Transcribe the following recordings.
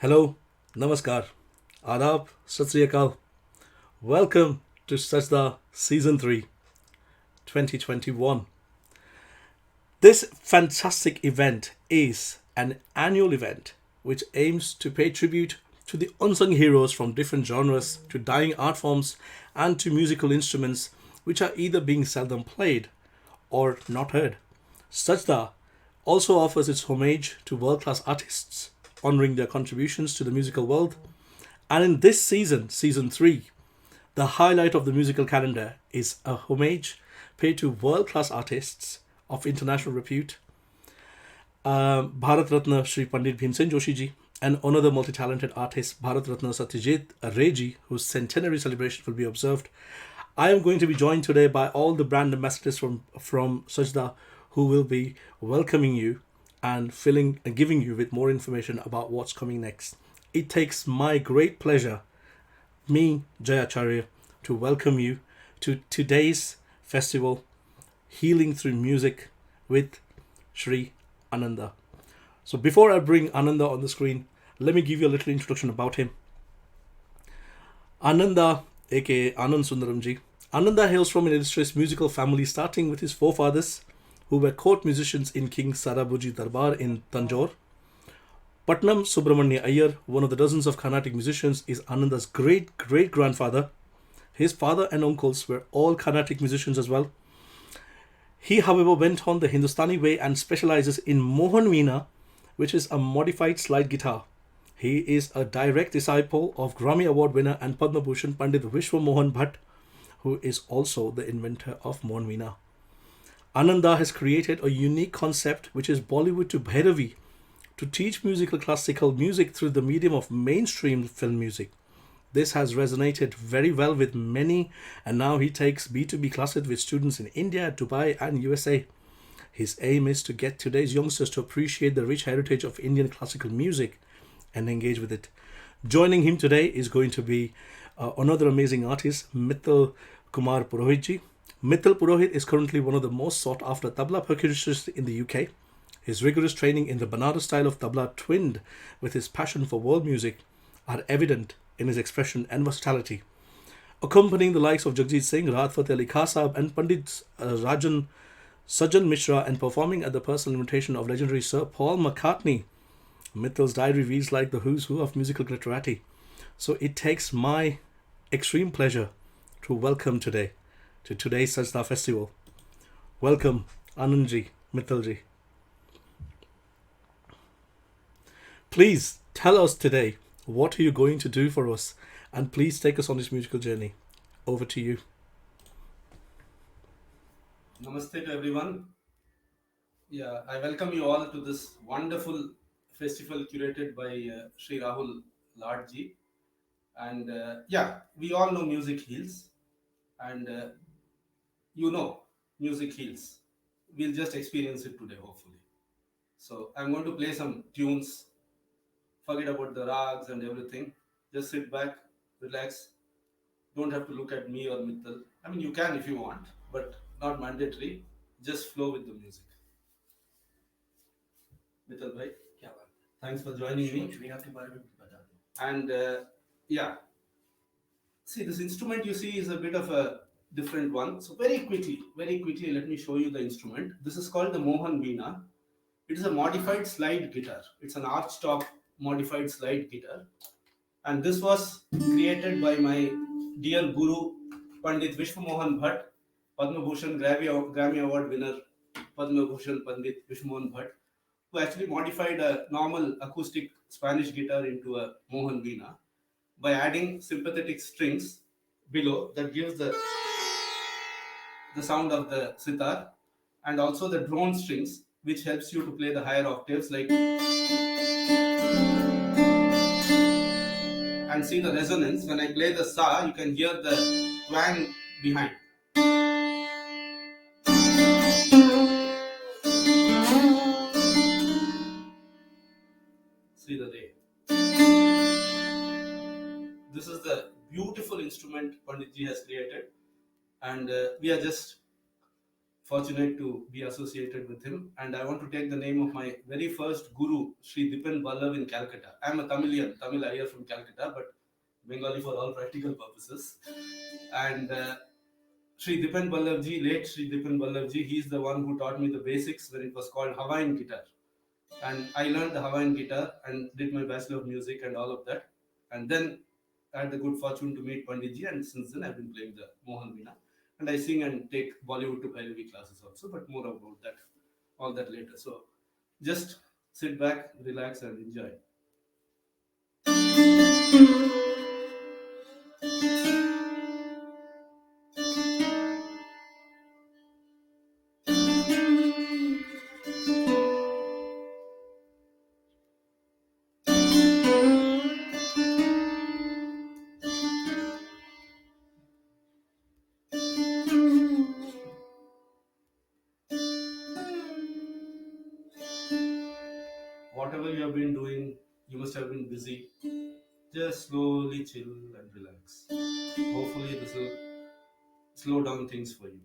Hello, Namaskar, Adab, Sat Sri Akal. Welcome to Sajda Season 3, 2021. This fantastic event is an annual event which aims to pay tribute to the unsung heroes from different genres to dying art forms and to musical instruments which are either being seldom played or not heard. Sajda also offers its homage to world class artists, honoring their contributions to the musical world. And in this season, season 3, the highlight of the musical calendar is a homage paid to world class artists of international repute, Bharat Ratna Shri Pandit Bhimsen Joshi ji, and another multi talented artist, Bharat Ratna Satyajit Ray ji, whose centenary celebration will be observed. I am going to be joined today by all the brand ambassadors from Sajda who will be welcoming you and filling and giving you with more information about what's coming next. It takes my great pleasure, me, Jayacharya, to welcome you to today's festival, Healing Through Music with Sri Ananda. So before I bring Ananda on the screen, let me give you a little introduction about him. Ananda, aka Anand Sundaramji. Ananda hails from an illustrious musical family, starting with his forefathers, who were court musicians in King Sarabuji Darbar in Tanjore. Patnam Subramanya Iyer, one of the dozens of Carnatic musicians, is Ananda's great great grandfather. His father and uncles were all Carnatic musicians as well. He, however, went on the Hindustani way and specializes in Mohan Veena, which is a modified slide guitar. He is a direct disciple of Grammy Award winner and Padma Bhushan Pandit Vishwa Mohan Bhatt, who is also the inventor of Mohan Veena. Ananda has created a unique concept which is Bollywood to Bhairavi, to teach musical classical music through the medium of mainstream film music. This has resonated very well with many, and now he takes B2B classes with students in India, Dubai, and USA. His aim is to get today's youngsters to appreciate the rich heritage of Indian classical music and engage with it. Joining him today is going to be another amazing artist, Mithil Kumar Purohit. Mithil Purohit is currently one of the most sought after tabla percussionists in the UK. His rigorous training in the Banaras style of tabla, twinned with his passion for world music, are evident in his expression and versatility. Accompanying the likes of Jagjit Singh, Rahat Fateh Ali Khan Sahab, and Pandit Rajan Sajan Mishra, and performing at the personal invitation of legendary Sir Paul McCartney, Mithil's diary reads like the who's who of musical literati. So it takes my extreme pleasure to welcome today to today's Sajda Festival. Welcome, Anandji, Mithilji. Please tell us today, what are you going to do for us? And please take us on this musical journey. Over to you. Namaste to everyone. Yeah, I welcome you all to this wonderful festival curated by Sri Rahul Ladji. And yeah, we all know music heals, and you know music heals. We'll just experience it today, hopefully. So I'm going to play some tunes. Forget about the rags and everything. Just sit back, relax. Don't have to look at me or Mittal. I mean, you can if you want, but not mandatory. Just flow with the music. Mittal bhai, क्या बात है? Thanks for joining me. आपके बारे में बता दो. And yeah, see, this instrument you see is a bit of a different one. So very quickly, let me show you the instrument. This is called the Mohan Veena. It is a modified slide guitar. It's an archtop modified slide guitar, and this was created by my dear guru Pandit Vishwa Mohan Bhatt, Padma Bhushan Grammy Award winner Padma Bhushan Pandit Vishwa Mohan Bhatt, who actually modified a normal acoustic Spanish guitar into a Mohan Veena by adding sympathetic strings below that gives the sound of the sitar, and also the drone strings which helps you to play the higher octaves, like, and see the resonance. When I play the sa, you can hear the twang behind. See the day. This is the beautiful instrument Panditji has created, and we are just fortunate to be associated with him. And I want to take the name of my very first guru, Sri Dipen Ballav in Calcutta. I'm a Tamilian, Tamil Iyer from Calcutta, but Bengali for all practical purposes. And Sri Dipen Ballavji, late Sri Dipen Ballavji, he's the one who taught me the basics when it was called Hawaiian guitar. And I learned the Hawaiian guitar and did my Bachelor of Music and all of that. And then I had the good fortune to meet Panditji, and since then I've been playing the Mohan Veena. And I sing and take Bollywood to Bhairavi classes also, but more about that, all that later. So just sit back, relax, and enjoy. Whatever you have been doing, you must have been busy. Just slowly chill and relax. Hopefully, this will slow down things for you.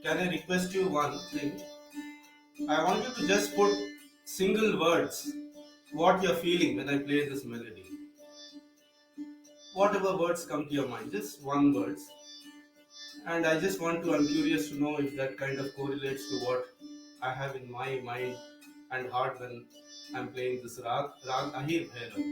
Can I request you one thing? I want you to just put single words, what you're feeling when I play this melody. Whatever words come to your mind, just one words. And I just want to, I'm curious to know if that kind of correlates to what I have in my mind and heart when I'm playing this Rag Ahir Bhairav.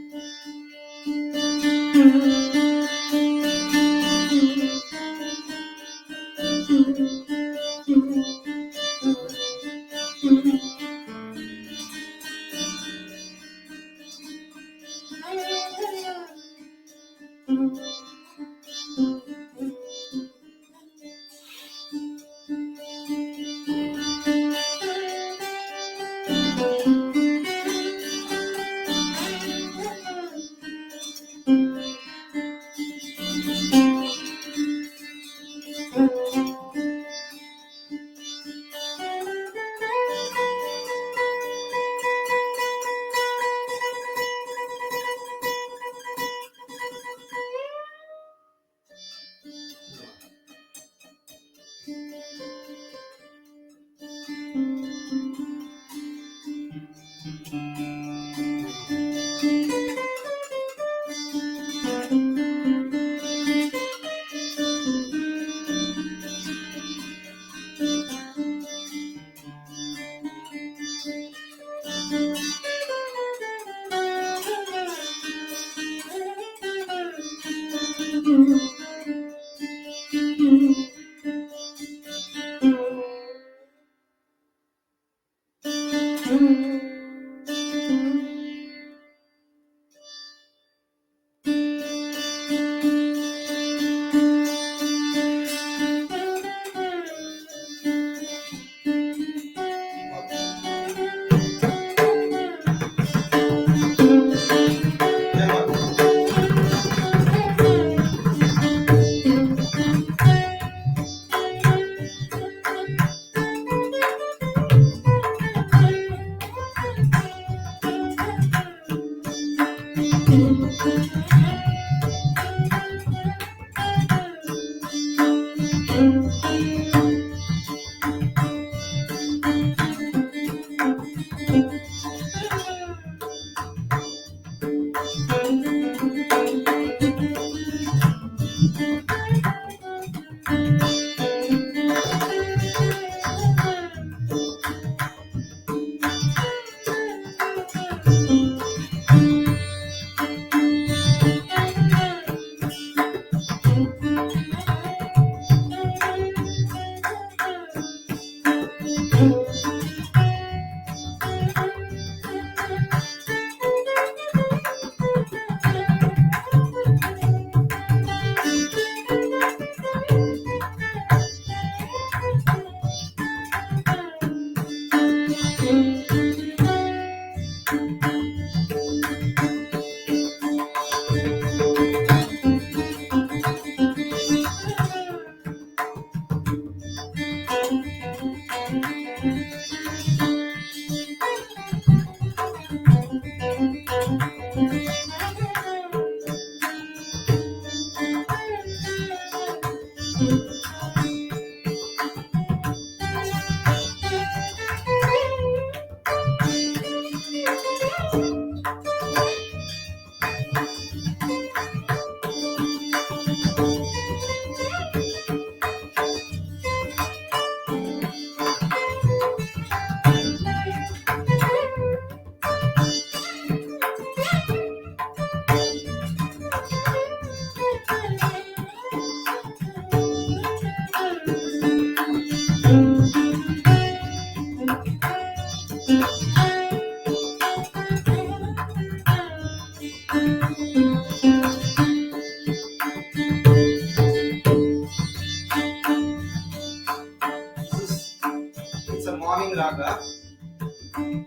It's a morning raga.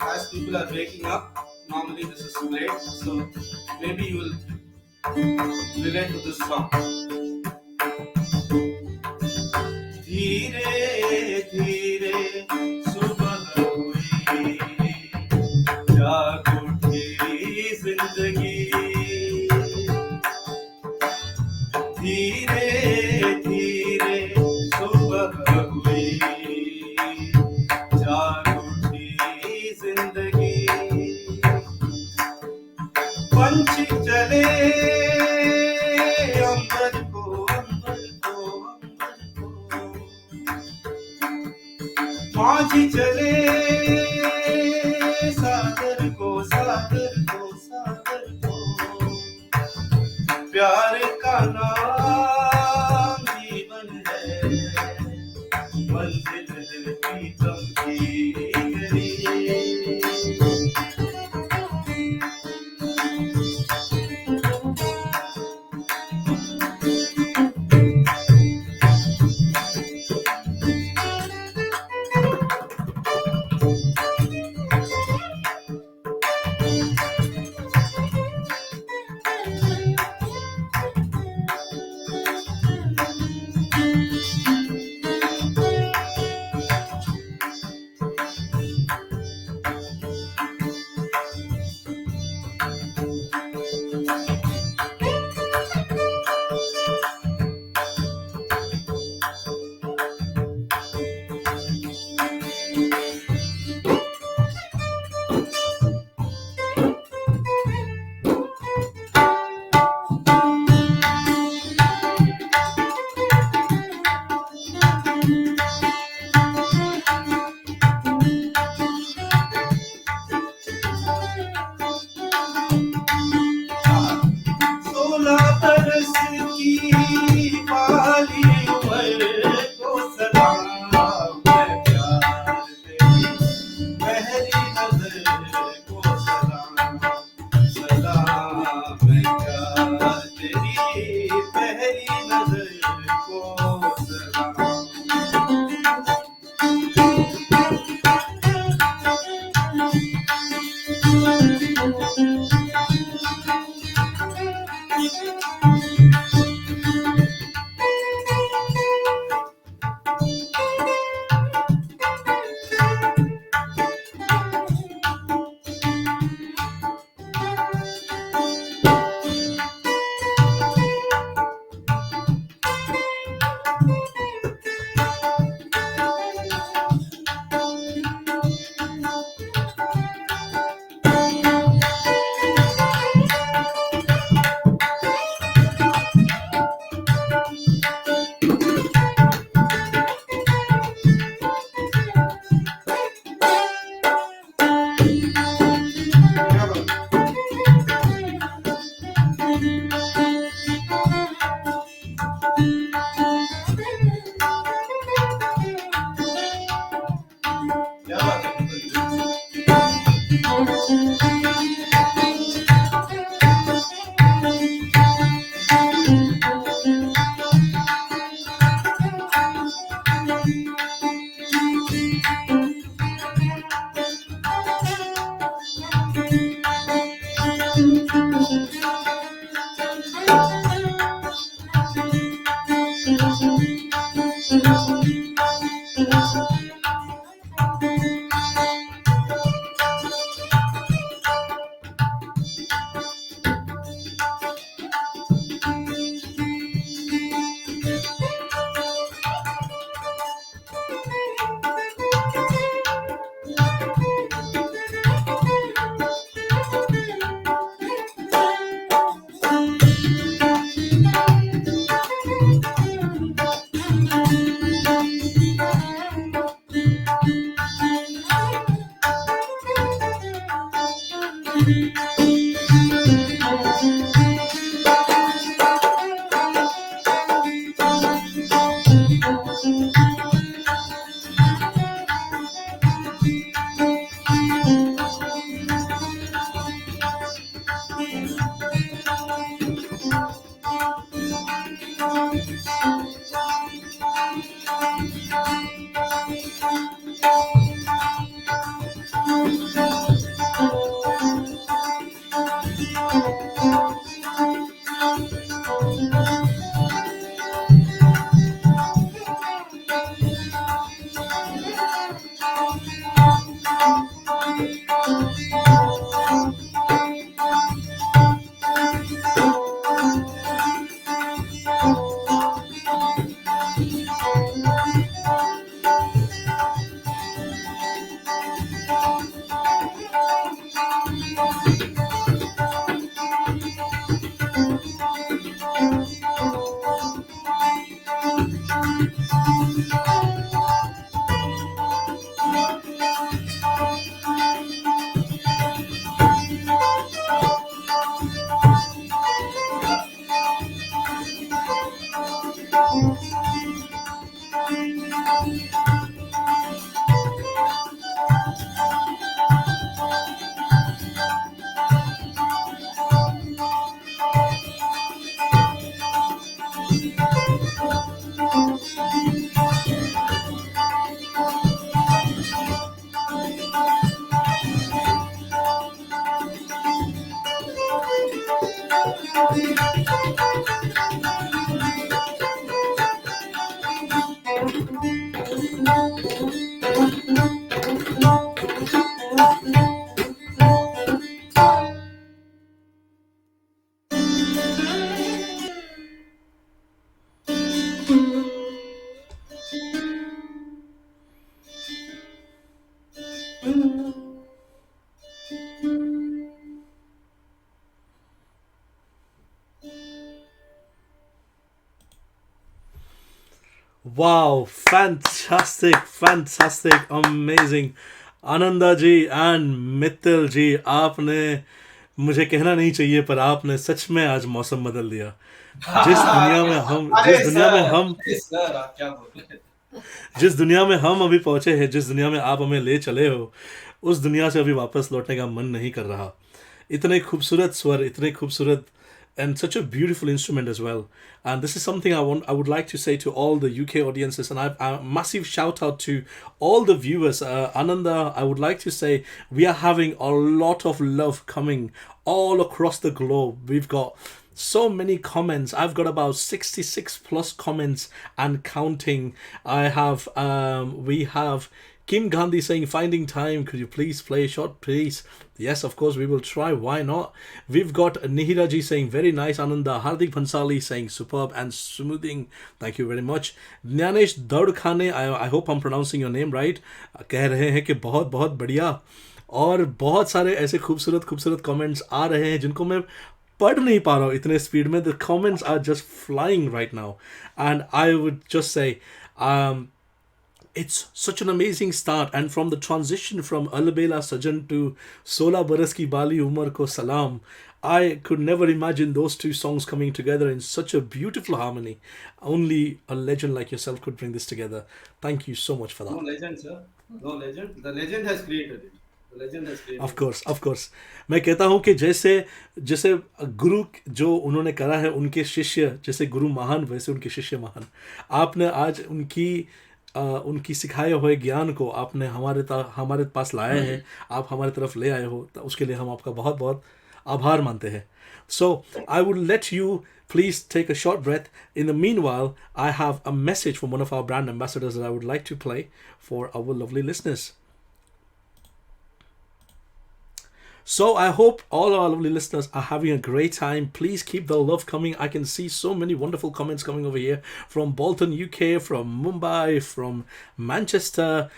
As people are waking up, normally this is played. So maybe you will relate to this song. धीरे धीरे सुबह हुई जाग उठी जिंदगी धीरे धीरे सुबह हुई जाग उठी जिंदगी पंछी चले अंबर को अंबर को अंबर को माझी चले सागर को सागर को सागर को प्यार का नाम जीवन है मंजिल दिल प्रीतम की गली Wow, fantastic, fantastic, amazing. Ananda ji and Mittal ji, आपने, मुझे कहना नहीं चाहिए पर आपने सच में आज मौसम बदल दिया। अरे हम अरे सर आप क्या बोल रहे हैं? जिस दुनिया में हम अभी पहुंचे हैं, जिस दुनिया में आप हमें ले चले हो, उस दुनिया से अभी वापस लौटने का मन नहीं कर रहा। इतने खूबसूरत स्वर, इतने खूबसूरत and such a beautiful instrument as well. And this is something I would like to say to all the UK audiences, and a massive shout out to all the viewers. Ananda, I would like to say we are having a lot of love coming all across the globe. We've got so many comments. I've got about 66 plus comments and counting. We have Kim Gandhi saying, finding time, could you please play a short piece? Yes, of course, we will try. Why not? We've got Nihira ji saying, very nice, Ananda. Hardik Bhansali saying, superb and smoothing. Thank you very much. Jnanesh Daudkhane, I hope I'm pronouncing your name right. कह रहे हैं कि बहुत बहुत बढ़िया, और बहुत सारे ऐसे खूबसूरत खूबसूरत कमेंट्स आ रहे हैं जिनको मैं पढ़ नहीं पा रहा हूँ इतने स्पीड में. The comments are just flying right now. And I would just say, it's such an amazing start, and from the transition from Alabela Sajan to Sola Baras Ki Bali Umar Ko Salam, I could never imagine those two songs coming together in such a beautiful harmony. Only a legend like yourself could bring this together. Thank you so much for that. No legend, sir. No legend. The legend has created it. The legend has created Of course. मैं कहता हूँ कि जैसे जैसे गुरु जो उन्होंने करा है, उनके शिष्य जैसे गुरु महान, वैसे उनके शिष्य महान. आपने आज उनकी सिखाए हुए ज्ञान को आपने हमारे पास लाए हैं, आप हमारे तरफ ले आए हो, तो उसके लिए हम आपका बहुत बहुत आभार मानते हैं. So I would let you please take a short breath. In the meanwhile, I have a message from one of our brand ambassadors that I would like to play for our lovely listeners. So I hope all our lovely listeners are having a great time. Please keep the love coming. I can see so many wonderful comments coming over here from Bolton, UK, from Mumbai, from Manchester.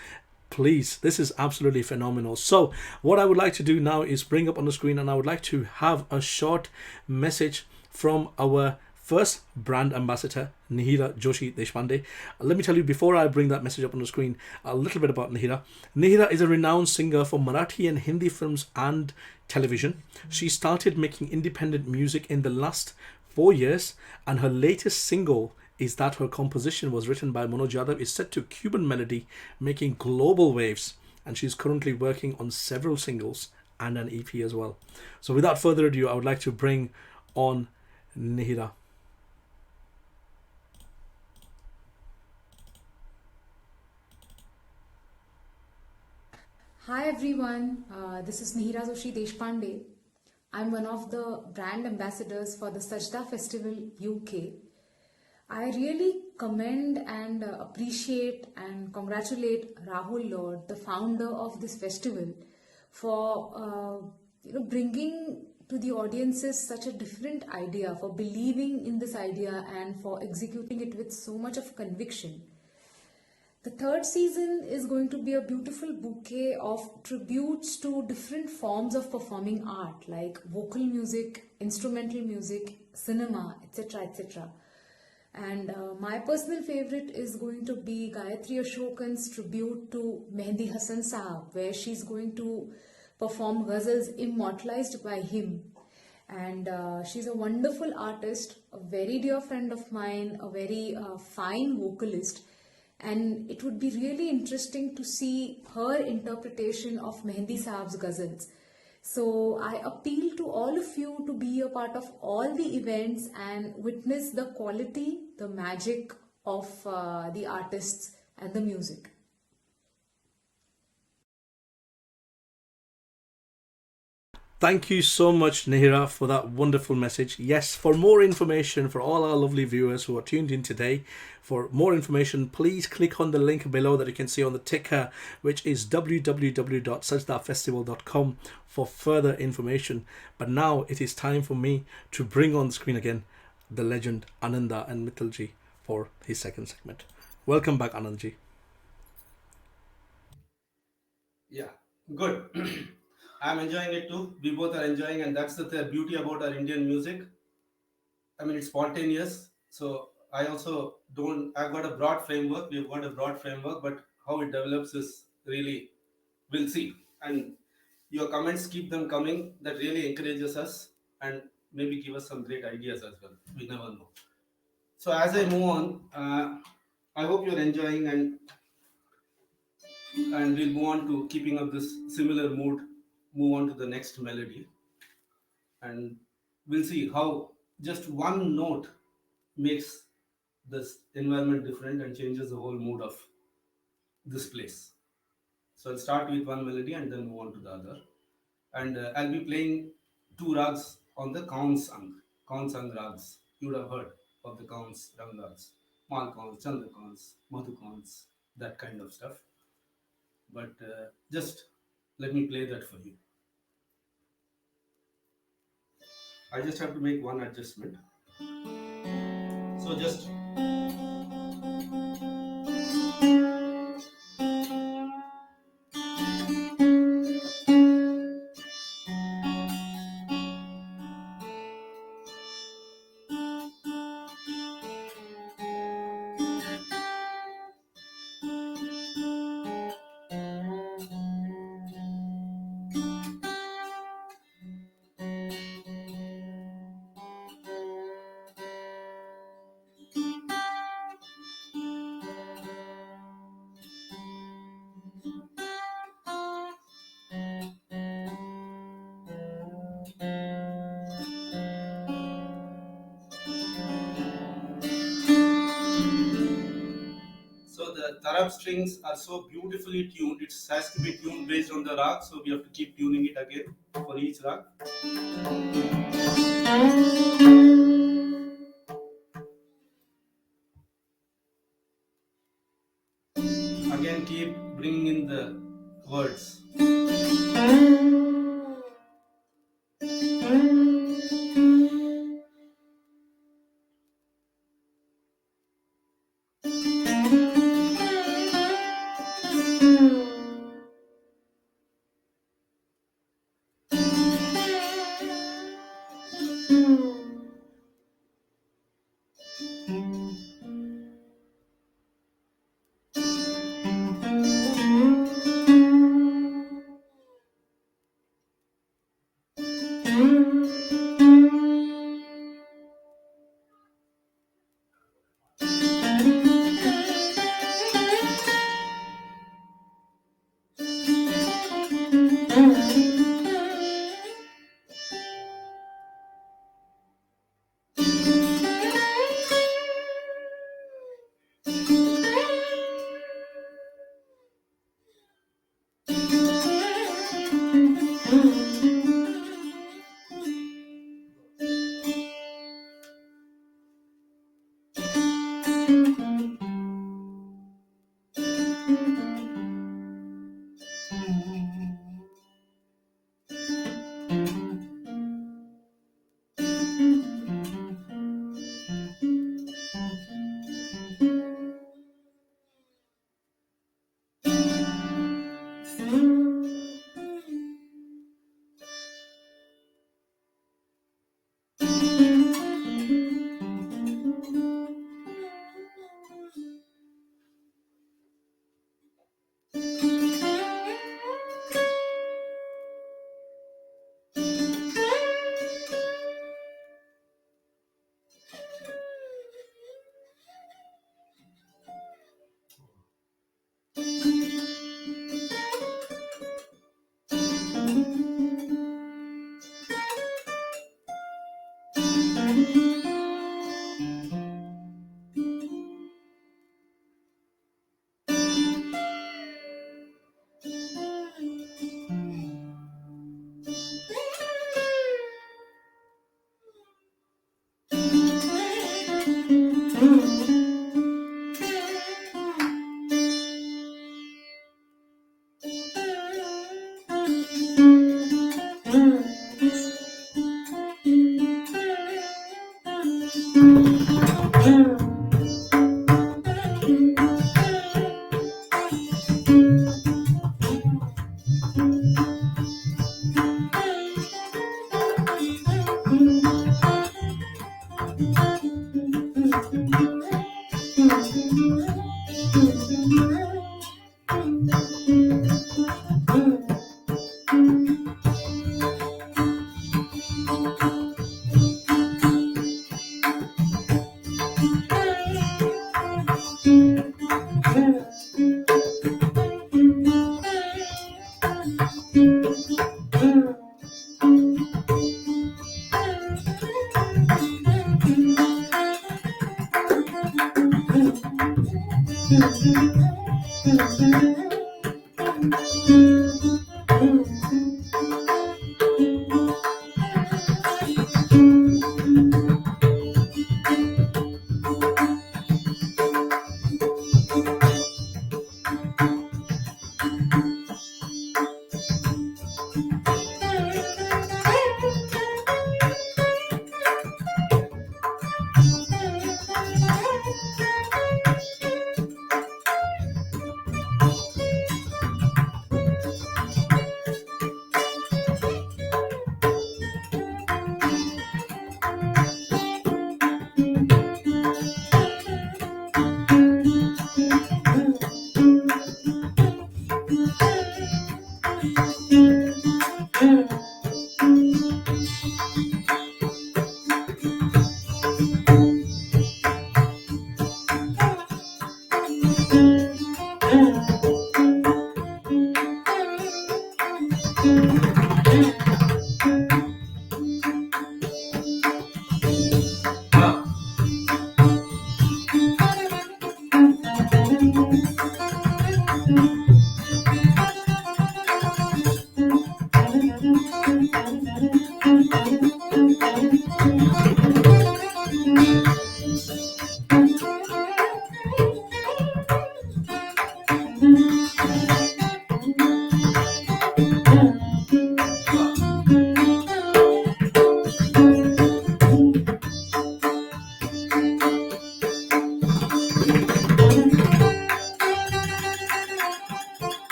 Please, this is absolutely phenomenal. So what I would like to do now is bring up on the screen, and I would like to have a short message from our first brand ambassador, Nihira Joshi Deshpande. Let me tell you, before I bring that message up on the screen, a little bit about Nihira. Nihira is a renowned singer for Marathi and Hindi films and television. She started making independent music in the last 4 years, and her latest single is that her composition was written by Manoj Yadav, is set to Cuban melody, making global waves, and she's currently working on several singles and an EP as well. So without further ado, I would like to bring on Nihira. Hi everyone, this is Mihira Joshi Deshpande. I'm one of the brand ambassadors for the Sajda Festival UK. I really commend and appreciate and congratulate Rahul Lord, the founder of this festival, for bringing to the audiences such a different idea, for believing in this idea and for executing it with so much of conviction. The third season is going to be a beautiful bouquet of tributes to different forms of performing art like vocal music, instrumental music, cinema, etc. etc. And my personal favorite is going to be Gayatri Ashokan's tribute to Mehndi Hassan Saab, where she's going to perform ghazals immortalized by him. And she's a wonderful artist, a very dear friend of mine, a very fine vocalist, and it would be really interesting to see her interpretation of Mehndi Saab's ghazals. So I appeal to all of you to be a part of all the events and witness the quality, the magic of the artists and the music. Thank you so much, Nihira, for that wonderful message. Yes, for more information, for all our lovely viewers who are tuned in today, for more information, please click on the link below that you can see on the ticker, which is www.sajdafestival.com for further information. But now it is time for me to bring on the screen again the legend Ananda and Mittalji for his second segment. Welcome back, Anandji. Yeah, good. I'm enjoying it too. We both are enjoying, and that's the beauty about our Indian music. I mean, it's spontaneous. So I also don't. I've got a broad framework. We've got a broad framework, but how it develops is really we'll see. And your comments keep them coming. That really encourages us, and maybe give us some great ideas as well. We never know. So as I move on, I hope you're enjoying, and we'll move on to keeping up this similar mood. Move on to the next melody, and we'll see how just one note makes this environment different and changes the whole mood of this place. So I'll start with one melody and then move on to the other. And I'll be playing two rags on the Kaun Sang rags. You would have heard of the Kauns, Rangas, Mal Kauns, Chandra Kauns, Madhu Kauns, that kind of stuff. But just let me play that for you. I just have to make one adjustment. So just tarab strings are so beautifully tuned. It has to be tuned based on the rag, so we have to keep tuning it again for each rag. Again, keep bringing in the words.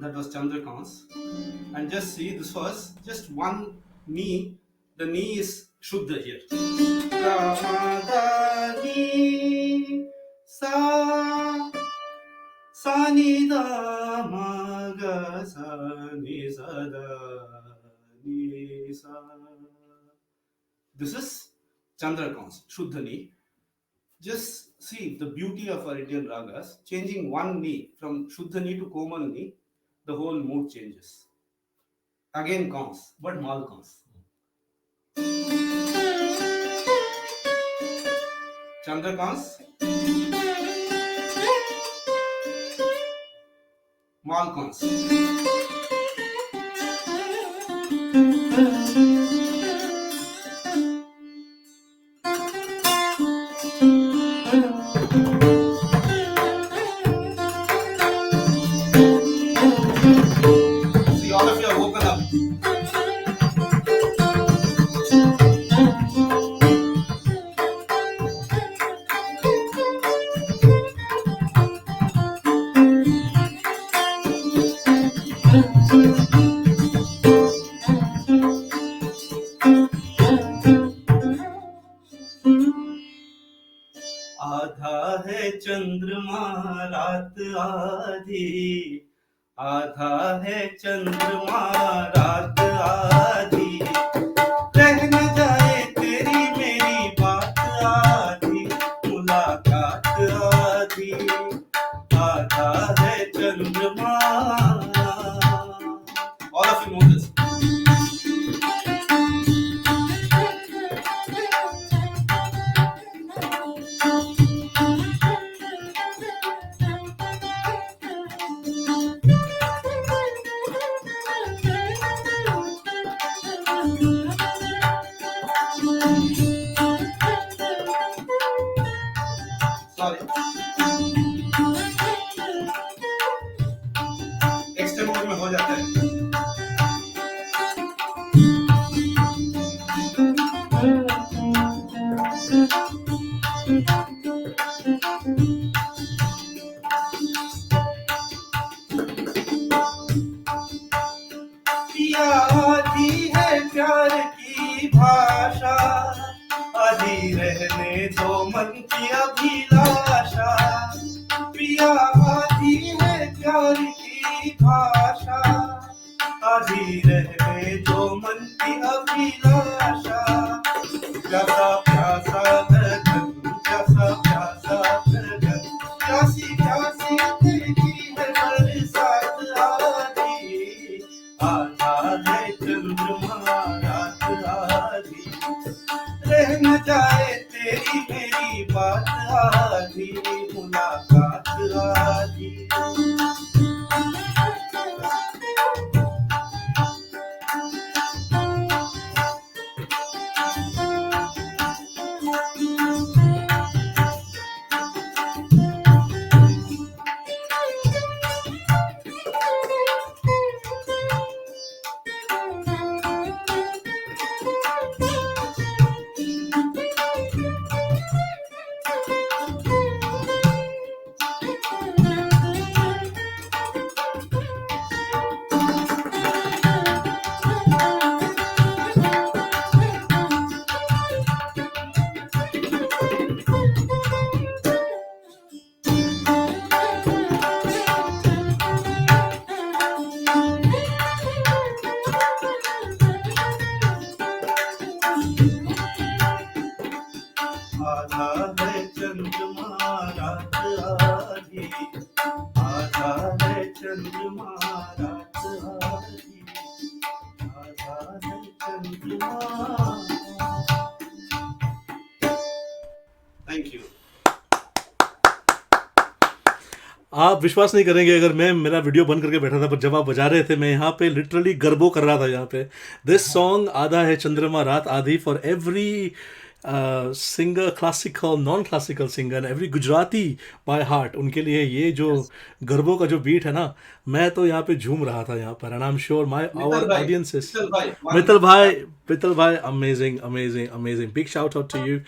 That was Chandrakans. And just see, this was just one knee. The knee is Shuddha here. Ramadani sa sa ni da ma ga sa ni sa da ni sa. This is Chandrakans, Shuddha knee. Just see the beauty of our Indian ragas. Changing one knee from Shuddha knee to Komal knee, the whole mood changes. Again cons, but mal cons. Chandrakans, mal cons. See, all of you are woken up. आधा है चंद्रमा रात आधी, आधा है चंद्रमा रात आधी, रह न जाए तेरी मेरी बात आधी, मुलाकात आधी, आधा है चंद्रमा. All of you know this. Sorry. दिया आधी है प्यार की भाषा आधी रह गए जो मन की अभिलाषा प्यासा प्यासा गगन प्यासा प्यासा गगन प्यासी प्यासी तेरी है बरसात आधी आधा है चंद्रमा रात आधी रह न जाए तेरी मेरी बात आधी मुलाकात आधी आधा है चंद्रमा रात आधी आधा है चंद्रमा रात आधी आधा है चंद्रमा थैंक यू आप विश्वास नहीं करेंगे अगर मैं मेरा वीडियो बंद करके बैठा था पर जब आप बजा रहे थे मैं यहाँ पे लिटरली गरबो कर रहा था यहाँ पे दिस सॉन्ग आधा है चंद्रमा रात आधी for every singer classical non classical singer every Gujarati by heart उनके लिए ये जो गरबों का जो बीट है ना मैं तो यहाँ पे झूम रहा था यहाँ पर and I am sure my our audiences Mittal भाई amazing amazing amazing big shout out to you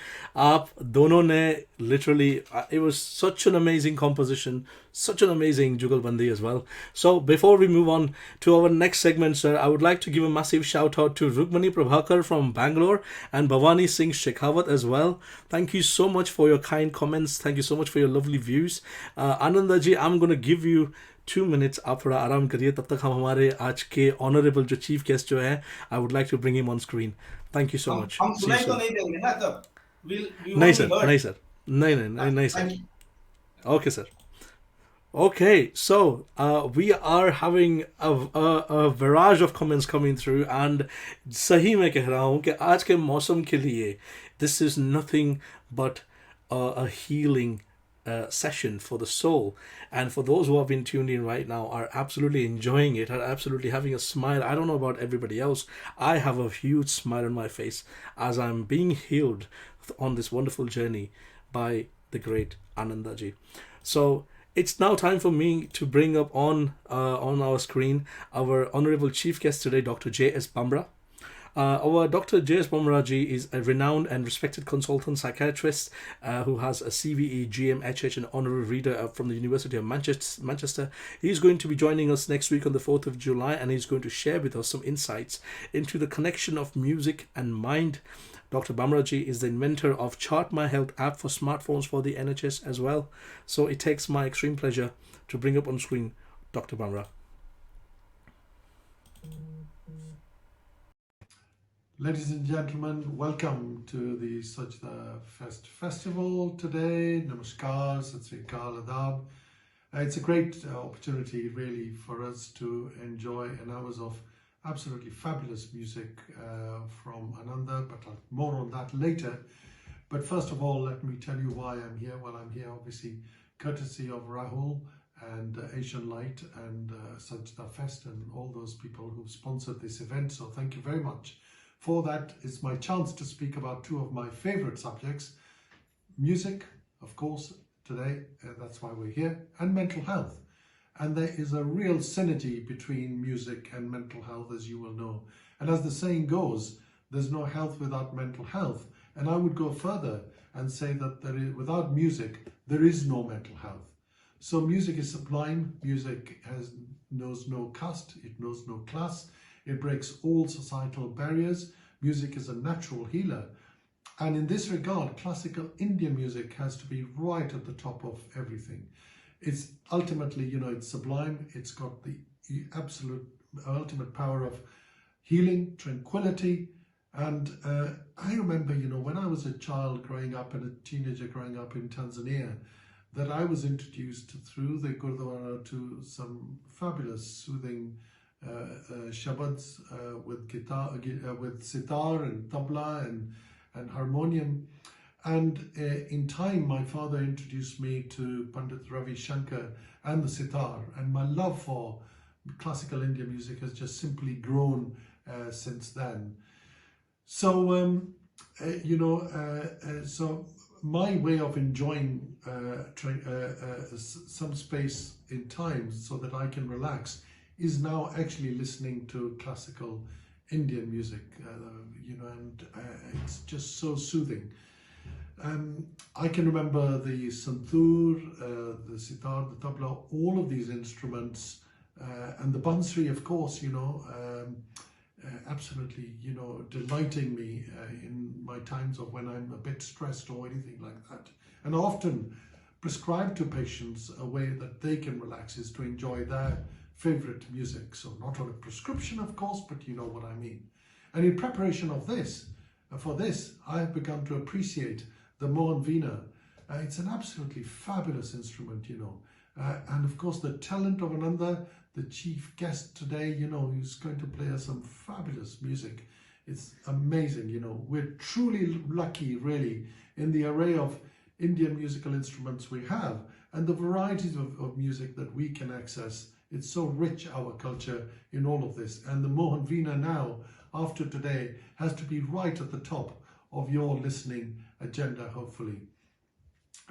आप दोनों ने literally it was such an amazing composition such an amazing jugalbandi as well. So before we move on to our next segment, sir, I would like to give a massive shout out to Rukmani Prabhakar from Bangalore and Bhavani Singh Shekhawat as well. Thank you so much for your kind comments. Thank you so much for your lovely views. Ananda ji, I'm going to give you 2 minutes. आप थोड़ा आराम करिए तब तक हम हमारे आज के ऑनरेबल जो चीफ गेस्ट जो है I would like to bring him on screen. Thank you so much. हम सुनाई तो नहीं देंगे ना तब नहीं सर नहीं सर नहीं sir. Okay, sir. Okay, so we are having a barrage of comments coming through and सही मैं कह रहा हूँ कि आज के मौसम के लिए this is nothing but a healing session for the soul, and for those who have been tuned in right now are absolutely enjoying it, are absolutely having a smile. I don't know about everybody else. I have a huge smile on my face as I'm being healed on this wonderful journey by the great Ananda ji. So it's now time for me to bring up on our screen our honorable chief guest today, Dr. J.S. Bamra. Our Dr. J.S. Bamra ji is a renowned and respected consultant psychiatrist who has a CVE, GMHH and honorary reader from the University of Manchester. He's going to be joining us next week on the 4th of July, and he's going to share with us some insights into the connection of music and mind. Dr. Bamraji is the inventor of Chart My Health app for smartphones for the NHS as well. So it takes my extreme pleasure to bring up on screen Dr. Bamra. Ladies and gentlemen, welcome to the Sajda Fest Festival today. Namaskar, Sat Sri Akal, Adab. It's a great opportunity really for us to enjoy an hours of absolutely fabulous music from Ananda, but more on that later. But first of all, let me tell you why I'm here. Well, I'm here obviously courtesy of Rahul and Asian Light and Sajda Fest and all those people who sponsored this event. So thank you very much for that. It's my chance to speak about two of my favorite subjects, music, of course, today, that's why we're here, and mental health. And there is a real synergy between music and mental health, as you will know. And as the saying goes, there's no health without mental health. And I would go further and say that without music, there is no mental health. So music is sublime. Music knows no caste, it knows no class. It breaks all societal barriers. Music is a natural healer. And in this regard, classical Indian music has to be right at the top of everything. It's ultimately, it's sublime. It's got the absolute ultimate power of healing, tranquility. And I remember, when I was a child growing up and a teenager growing up in Tanzania, that I was introduced through the Gurdwara to some fabulous, soothing shabads with guitar, with sitar and tabla and harmonium. And in time, my father introduced me to Pandit Ravi Shankar and the sitar, and my love for classical Indian music has just simply grown since then. So, so my way of enjoying some space in time so that I can relax is now actually listening to classical Indian music, and it's just so soothing. I can remember the santoor, the sitar, the tabla, all of these instruments, and the bansuri, of course, absolutely, delighting me in my times of when I'm a bit stressed or anything like that. And I often prescribe to patients a way that they can relax is to enjoy their favorite music. So not on a prescription, of course, but you know what I mean. And in preparation of this, for this, I have begun to appreciate the Mohan Veena. It's an absolutely fabulous instrument, and of course the talent of Ananda, the chief guest today, who's going to play us some fabulous music. It's amazing, We're truly lucky, really, in the array of Indian musical instruments we have and the varieties of music that we can access. It's so rich, our culture, in all of this. And the Mohan Veena now, after today, has to be right at the top of your listening agenda, hopefully.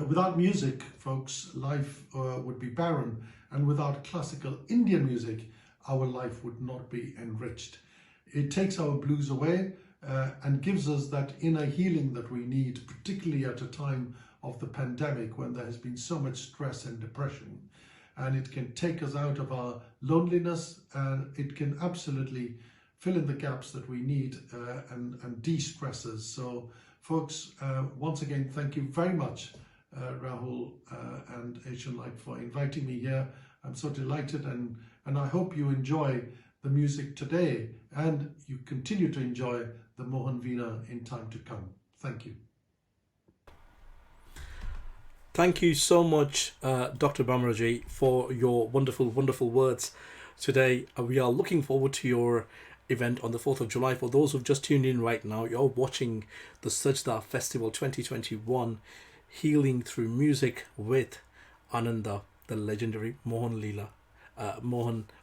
Without music, folks, life would be barren, and without classical Indian music, our life would not be enriched. It takes our blues away and gives us that inner healing that we need, particularly at a time of the pandemic when there has been so much stress and depression. And it can take us out of our loneliness, and it can absolutely fill in the gaps that we need and de-stress us. So, folks, once again, thank you very much, Rahul and Asian Light, for inviting me here. I'm so delighted, and I hope you enjoy the music today and you continue to enjoy the Mohan Veena in time to come. Thank you. Thank you so much, Dr. Bamraji, for your wonderful, wonderful words today. We are looking forward to your event on the 4th of July. For those who've just tuned in right now, you're watching the Sajda Festival 2021, Healing Through Music with Ananda, the legendary Mohan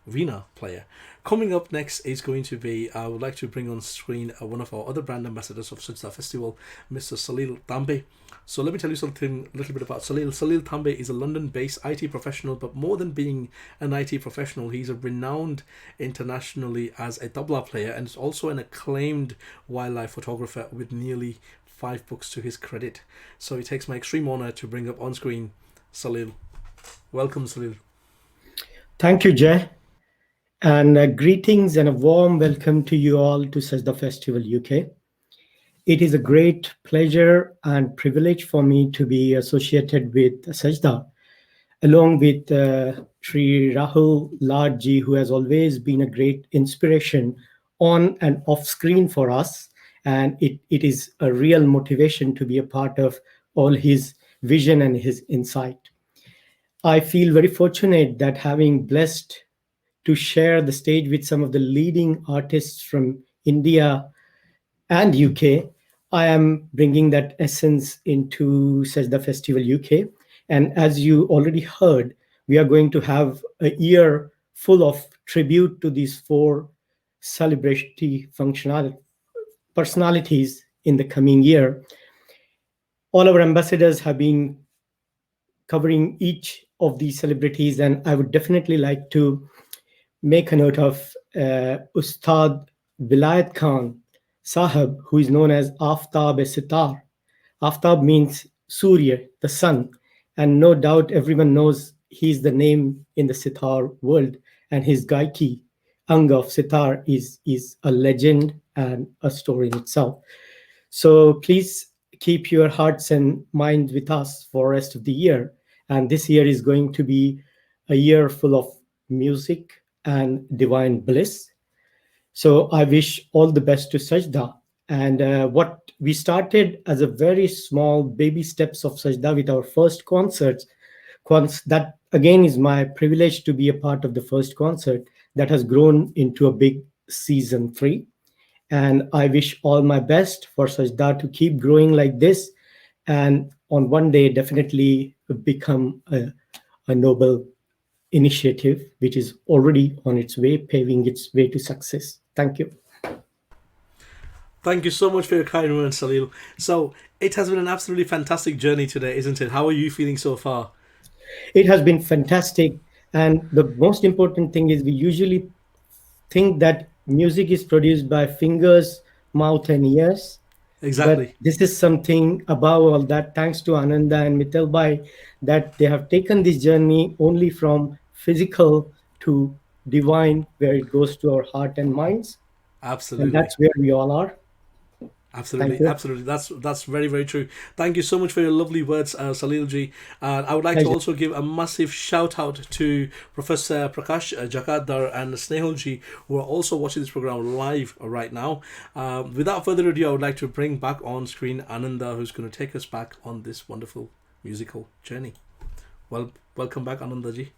Veena player. Coming up next is going to be, I would like to bring on screen one of our other brand ambassadors of Sajda Festival, Mr. Salil Tambe. So let me tell you something, a little bit about Salil. Salil Tambe is a London-based IT professional, but more than being an IT professional, he's a renowned internationally as a tabla player and is also an acclaimed wildlife photographer with nearly 5 books to his credit. So it takes my extreme honor to bring up on screen Salil. Welcome, Salil. Thank you, Jay. And greetings and a warm welcome to you all to Sajda Festival UK. It is a great pleasure and privilege for me to be associated with Sajda, along with Sri Rahul Ladji, who has always been a great inspiration on and off screen for us. And it is a real motivation to be a part of all his vision and his insight. I feel very fortunate that having blessed to share the stage with some of the leading artists from India and UK, I am bringing that essence into Sajda Festival UK. And as you already heard, we are going to have a year full of tribute to these 4 celebratory personalities in the coming year. All our ambassadors have been covering each of these celebrities, and I would definitely like to make a note of Ustad Vilayat Khan Sahab, who is known as Aftab-e-Sitar. Aftab means Surya, the sun, and no doubt everyone knows he's the name in the sitar world, and his gaiki, Anga of sitar, is a legend and a story in itself. So please keep your hearts and minds with us for the rest of the year. And this year is going to be a year full of music and divine bliss. So I wish all the best to Sajda. And what we started as a very small baby steps of Sajda with our first concerts, that again is my privilege to be a part of the first concert that has grown into a big season 3. And I wish all my best for Sajda to keep growing like this, and on one day definitely become a noble initiative which is already on its way, paving its way to success. Thank you. Thank you so much for your kind words, Salil. So, it has been an absolutely fantastic journey today, isn't it? How are you feeling so far? It has been fantastic. And the most important thing is we usually think that music is produced by fingers, mouth, and ears. But Exactly. this is something above all that, thanks to Ananda and Mittalbai, that they have taken this journey only from physical to divine, where it goes to our heart and minds. And Absolutely. that's where we all are. Thank Absolutely, you. absolutely. That's very, very true. Thank you so much for your lovely words, Salil ji. And I would like to Pleasure. also give a massive shout out to Professor Prakash Jakadar and Snehal ji, who are also watching this program live right now. Without further ado, I would like to bring back on screen Ananda, who's going to take us back on this wonderful musical journey. Well, welcome back, Ananda ji.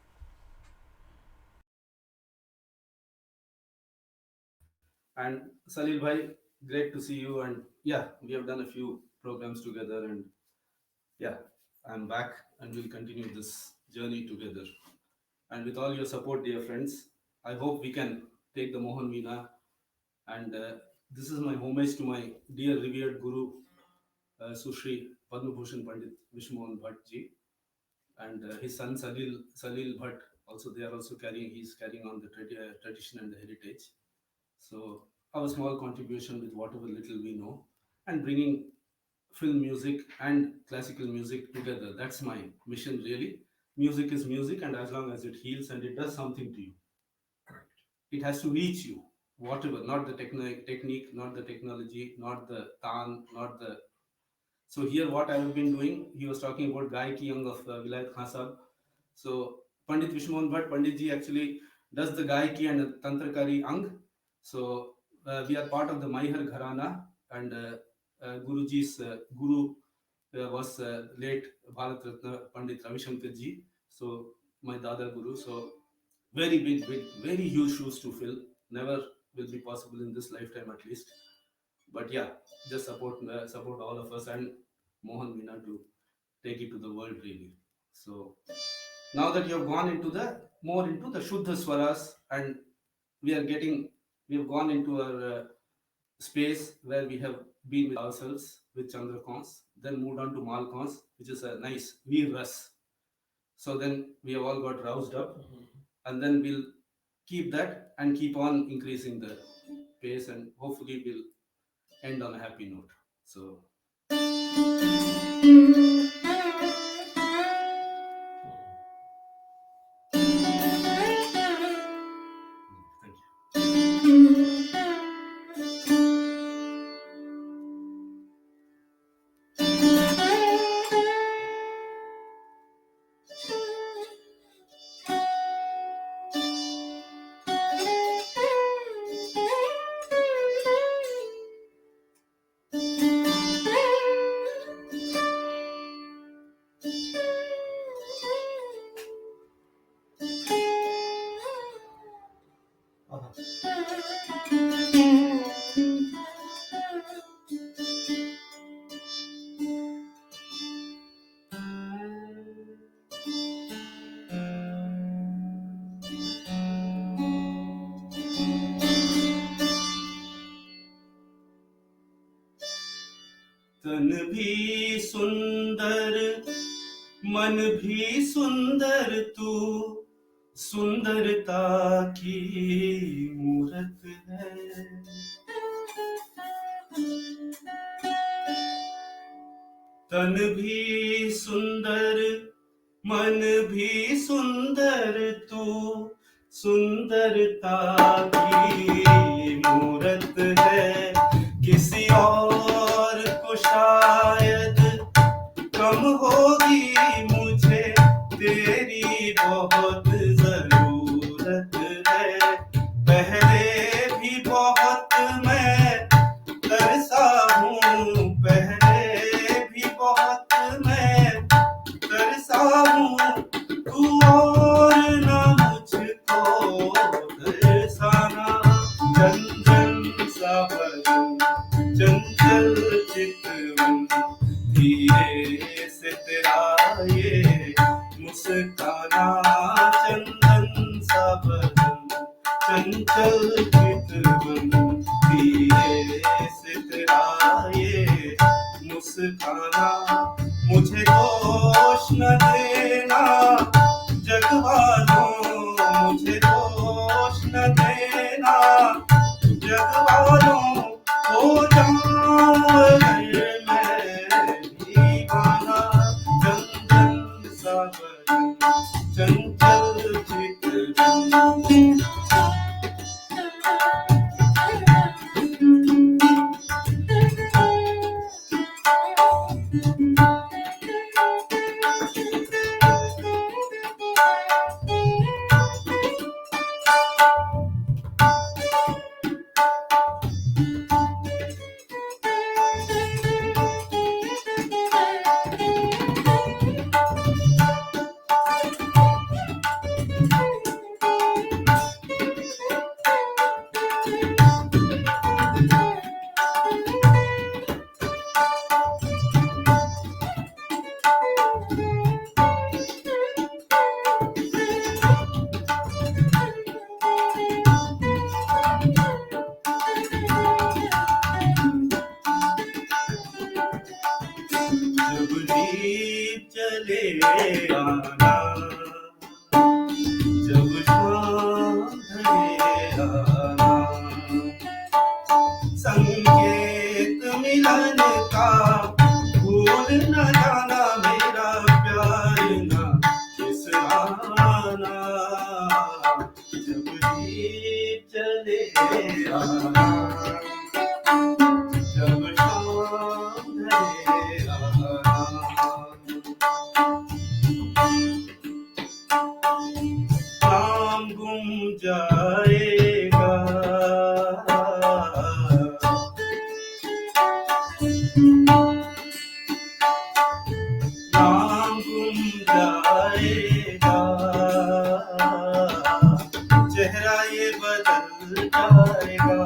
And Salil bhai, great to see you. And yeah, we have done a few programs together. And yeah, I'm back and we'll continue this journey together. And with all your support, dear friends, I hope we can take the Mohan Veena. And this is my homage to my dear revered Guru, Sushri Padma Bhushan Pandit Vishmohan Bhatt ji, and his son Salil Bhatt. Also, they are also carrying. He's carrying on the tradition and the heritage. So our small contribution with whatever little we know, and bringing film music and classical music together. That's my mission, really. Music is music, and as long as it heals and it does something to you, it has to reach you. Whatever, not the technique, not the technology, not the tan, not the. So here, what I have been doing, he was talking about Gaiki Young of Vilayat Khan Sahab. So Pandit Vishmohan Bhatt, Pandit ji actually does the Gaiki and the Tantrakari Ang. So we are part of the Maihar Gharana, and Guruji's Guru was late Bharat Ratna Pandit Ravi Shankar ji. So my Dada Guru. So very big, very huge shoes to fill. Never will be possible in this lifetime, at least. But yeah, just support all of us and Mohan Veena to take it to the world, really. So now that you have gone into the more into the Shuddha Swaras, and we are getting we have gone into our space where we have been with ourselves with Chandrakons, then moved on to Malkons, which is a nice Veer Ras. So then we have all got roused up, and then we'll keep that and keep on increasing the pace, and hopefully we'll end on a happy note. So thank तन भी सुंदर मन भी सुंदर तू सुंदरता की मूरत है तन भी सुंदर मन भी सुंदर तू सुंदरता की मूरत है किसी और को शायद कम होगी मुझे की बहुत जरूरत है, पहले भी बहुत मैं तरसा हूँ, पहले भी बहुत मैं तरसा हूँ, तू और ना मुझको तरसाना। चंचल सा बदन, चंचल चितवन, धीरे से तेरा ये मुस्काना। चंदन सा बदन, चंचल चितवन, धीरे से तेरा ये मुस्काना। मुझे दोष न देना जग वालों, मुझे दोष न देना जग वालों, हो जाऊं अगर मैं दीवाना। चंचल सा बदन, चंचल चितवन। जब दीप चले आना, जब शाम ढले आना, संकेत मिलन का भूल न जाना, मेरा प्यार ना बिसराना। जब दीप चले आना, जब शाम ढले आना, नाम गुम जाएगा, नाम गुम जाएगा, चेहरा ये बदल जाएगा।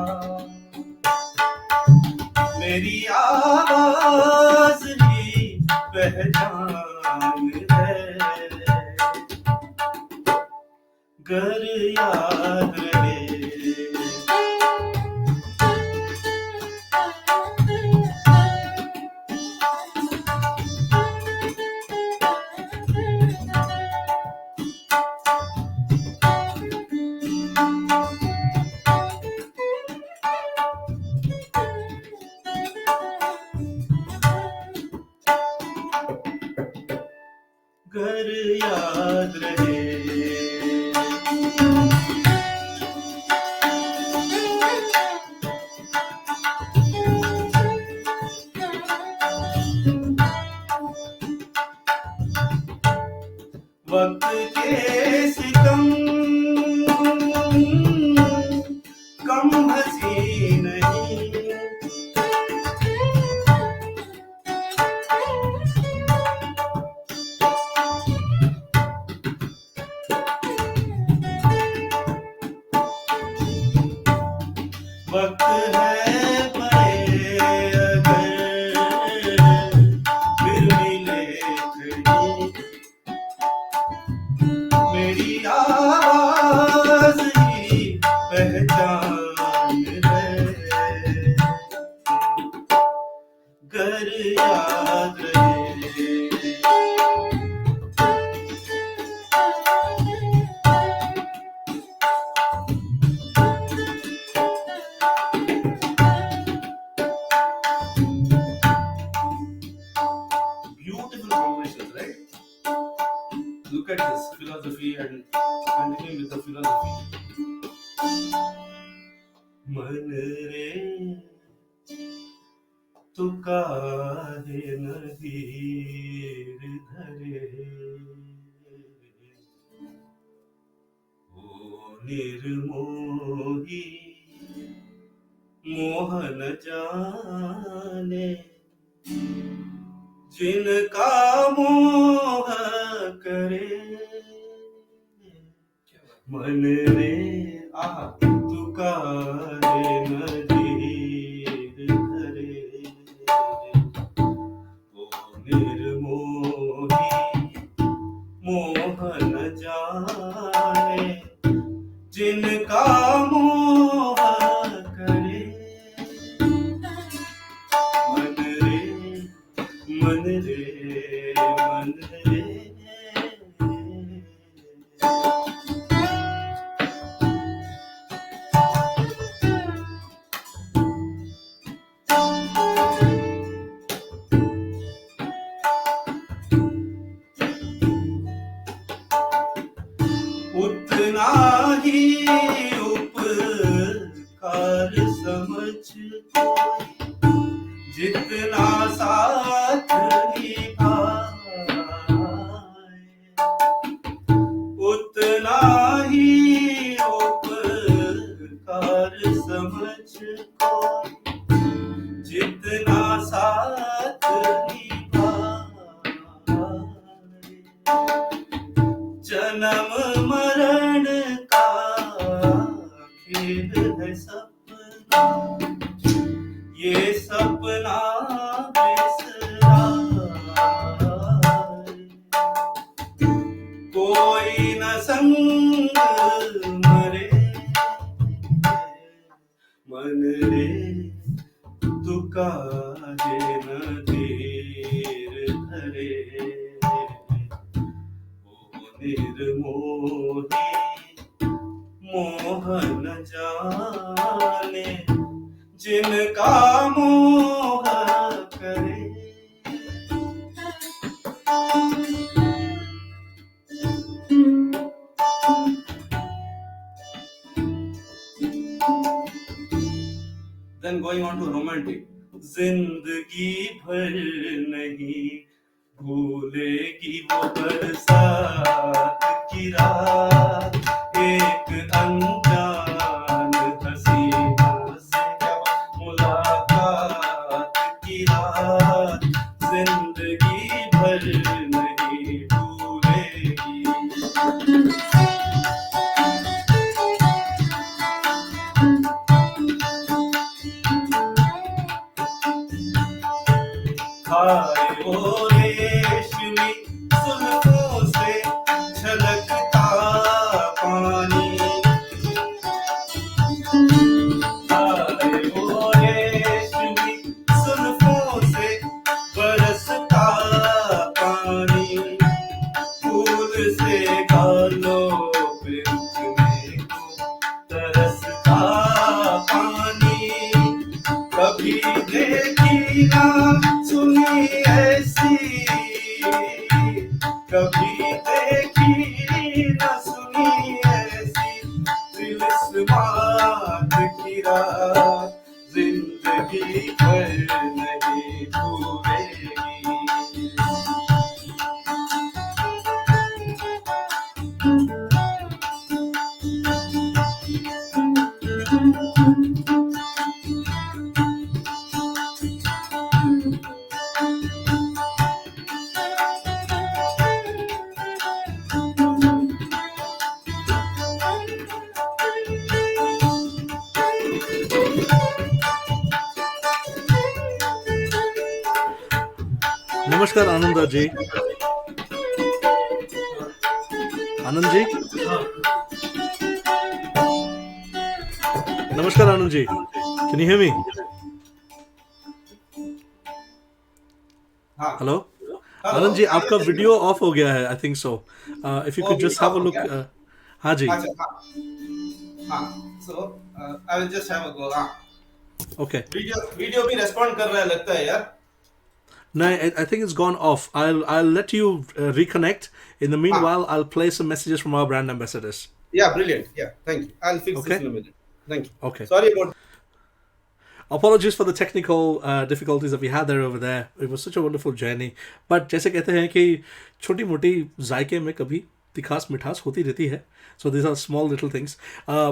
मेरी आवाज ही पहचान है, गर याद रहे। गर याद रहे। वक्त के सितम कम हंसी नहीं, वक्त है बड़े अगर फिर मिले कहीं, मेरी आवाज ही पहचान है, गर याद रहे। Beautiful combinations, right? Look at this philosophy and continuing with the philosophy. मन रे तू काहे न धीर धरे, निर्मोही मोहन जाने जिनका मोह करे मन रे आहा तुकारे न धीर धरे ओ निर्मोही मोहन जाने जिनका मोह करे मन रे मन रे मन रे उतना ही उपकार समझ जितना साथ निभाए उतना ही उपकार समझ जितना साथ निभाए जन्म मरण का खेल है सपना ये सपना बिसराए कोई न संग मरे मन रे तुकारे न धीर धरे निर्मोही मोहन जाने जिनका मोह करे Then going on to romantic. जिंदगी भर नहीं भूलेगी वो बरसात की रात एक अनजान हसीना से मुलाकात की रात जिंदगी भर नहीं भूलेगी हाय वो रेशमी जुल्फों से झलकता पानी हाय वो रेशमी जुल्फों से बरसता पानी फूल से गालों पे उठने को तरसता पानी कभी देखी ना सुनी ऐसी कभी देखी ना सुनी ऐसी तिलिस्मात की रात जिंदगी भर नहीं भूलेगी नमस्कार आनंदा जी. आनंद जी. नमस्कार Anand ji. Can you hear me? हाँ Hello. आनंद जी आपका वीडियो ऑफ हो गया है. I think so. If you could just have a look. हाँ जी. अच्छा हाँ so I will just have a go हाँ Okay. वीडियो भी रेस्पॉन्ड कर रहा है लगता है यार No, I think it's gone off. I'll let you reconnect. In the meanwhile, I'll play some messages from our brand ambassadors. Yeah, brilliant. Yeah, thank you. I'll fix Okay. this in a minute. Thank you. Okay. Sorry about. Apologies for the technical difficulties that we had there over there. It was such a wonderful journey. But जैसे कहते हैं कि छोटी मोटी जायके में कभी तिखास मिठास होती रहती है. So these are small little things.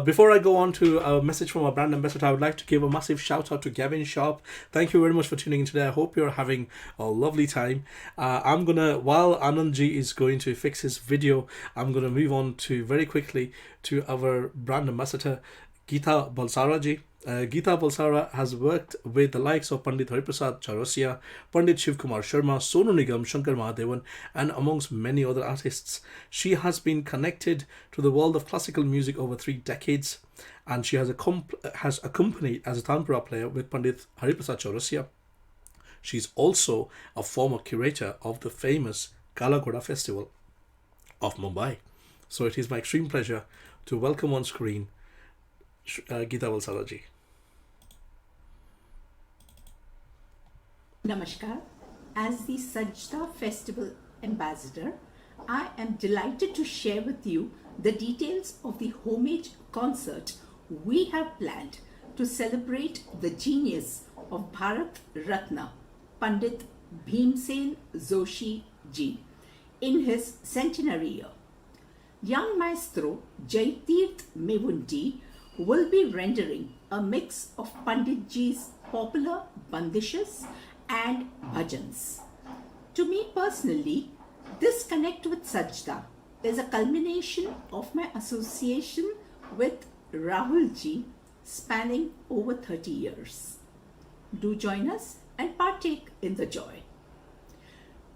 Before I go on to a message from our brand ambassador, I would like to give a massive shout out to Gavin Sharp. Thank you very much for tuning in today. I hope you're having a lovely time. I'm gonna, while Anandji is going to fix his video, I'm gonna move on to very quickly to our brand ambassador, Geeta Balsara ji. Geeta Balsara has worked with the likes of Pandit Hariprasad Chaurasia, Pandit Shiv Kumar Sharma, Sonu Nigam, Shankar Mahadevan, and amongst many other artists. She has been connected to the world of classical music over 3 decades, and she has accompanied as a tanpura player with Pandit Hariprasad Chaurasia. She's also a former curator of the famous Kala Ghoda Festival of Mumbai. So it is my extreme pleasure to welcome on screen Geeta Balsara ji. Namaskar. As the Sajda Festival Ambassador, I am delighted to share with you the details of the homage concert we have planned to celebrate the genius of Bharat Ratna, Pandit Bhimsen Joshi ji, in his centenary year. Young maestro Jaitirth Mevundi will be rendering a mix of Pandit ji's popular bandishes and bhajans. To me personally, this connect with Sajda is a culmination of my association with Rahul ji spanning over 30 years. Do join us and partake in the joy.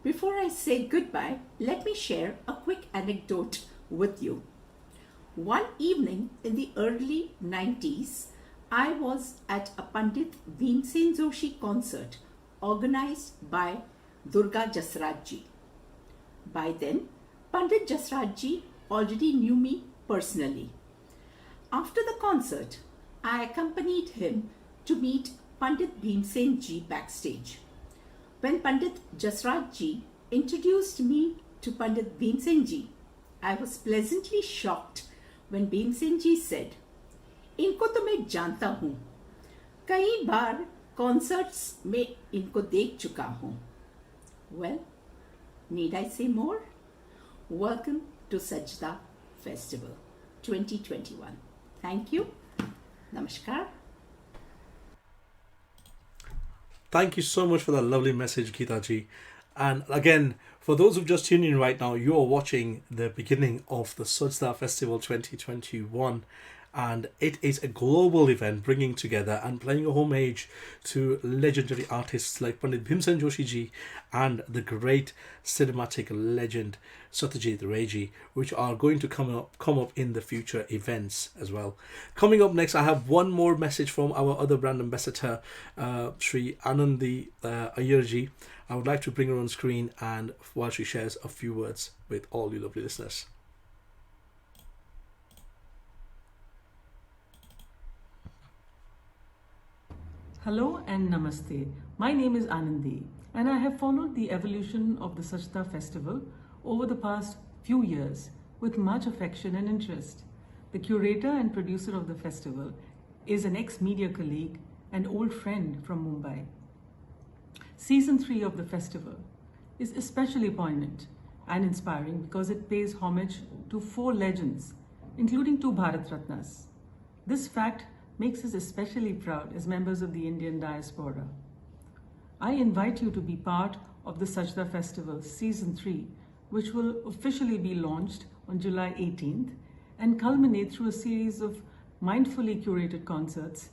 Before I say goodbye, let me share a quick anecdote with you. One evening in the early 90s, I was at a Pandit Bhimsen Joshi concert organized by Durga Jasraj ji. By then, Pandit Jasraj ji already knew me personally. After the concert, I accompanied him to meet Pandit Bhimsen ji backstage. When Pandit Jasraj ji introduced me to Pandit Bhimsen ji, I was pleasantly shocked when Bhimsen ji said, "इनको तो मैं जानता हूँ, कई बार concerts में इनको देख चुका हूँ." Well, need I say more? Welcome to Sajda Festival 2021. Thank you. Namaskar. Thank you so much for that lovely message, Geeta ji. And again, for those who've just tuned in right now, you are watching the beginning of the Sajda Festival 2021. And it is a global event bringing together and playing a homage to legendary artists like Pandit Bhimsen Joshi ji and the great cinematic legend Satyajit Ray ji, which are going to come up in the future events as well. Coming up next, I have one more message from our other brand ambassador, Sri Anandi Iyer ji. I would like to bring her on screen and while she shares a few words with all you lovely listeners. Hello and Namaste. My name is Anandi and I have followed the evolution of the Sajda festival over the past few years with much affection and interest. The curator and producer of the festival is an ex-media colleague and old friend from Mumbai. Season 3 of the festival is especially poignant and inspiring because it pays homage to 4 legends, including 2 Bharat Ratnas. This fact makes us especially proud as members of the Indian diaspora. I invite you to be part of the Sajda Festival Season 3, which will officially be launched on July 18th and culminate through a series of mindfully curated concerts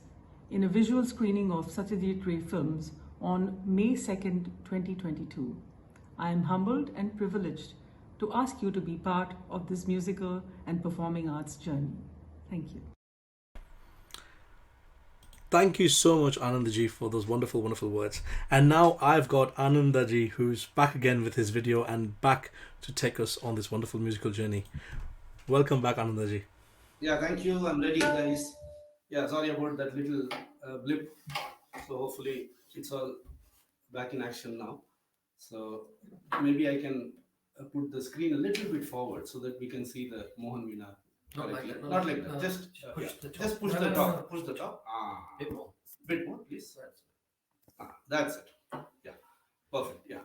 in a visual screening of Satyajit Ray films on May 2nd, 2022. I am humbled and privileged to ask you to be part of this musical and performing arts journey. Thank you. Thank you so much, Anandaji, for those wonderful, wonderful words. And now I've got Anandaji, who's back again with his video and back to take us on this wonderful musical journey. Welcome back, Anandaji. Yeah, thank you. I'm ready, guys. Yeah, sorry about that little blip. So hopefully it's all back in action now. So maybe I can put the screen a little bit forward so that we can see the Mohan Veena. Not like correctly. that. No, Not like no, that. Just push yeah. the top. Just push No, the no, top. no, no. Push the top. Bit more. Bit more, please. That's it. Yeah. Perfect. Yeah.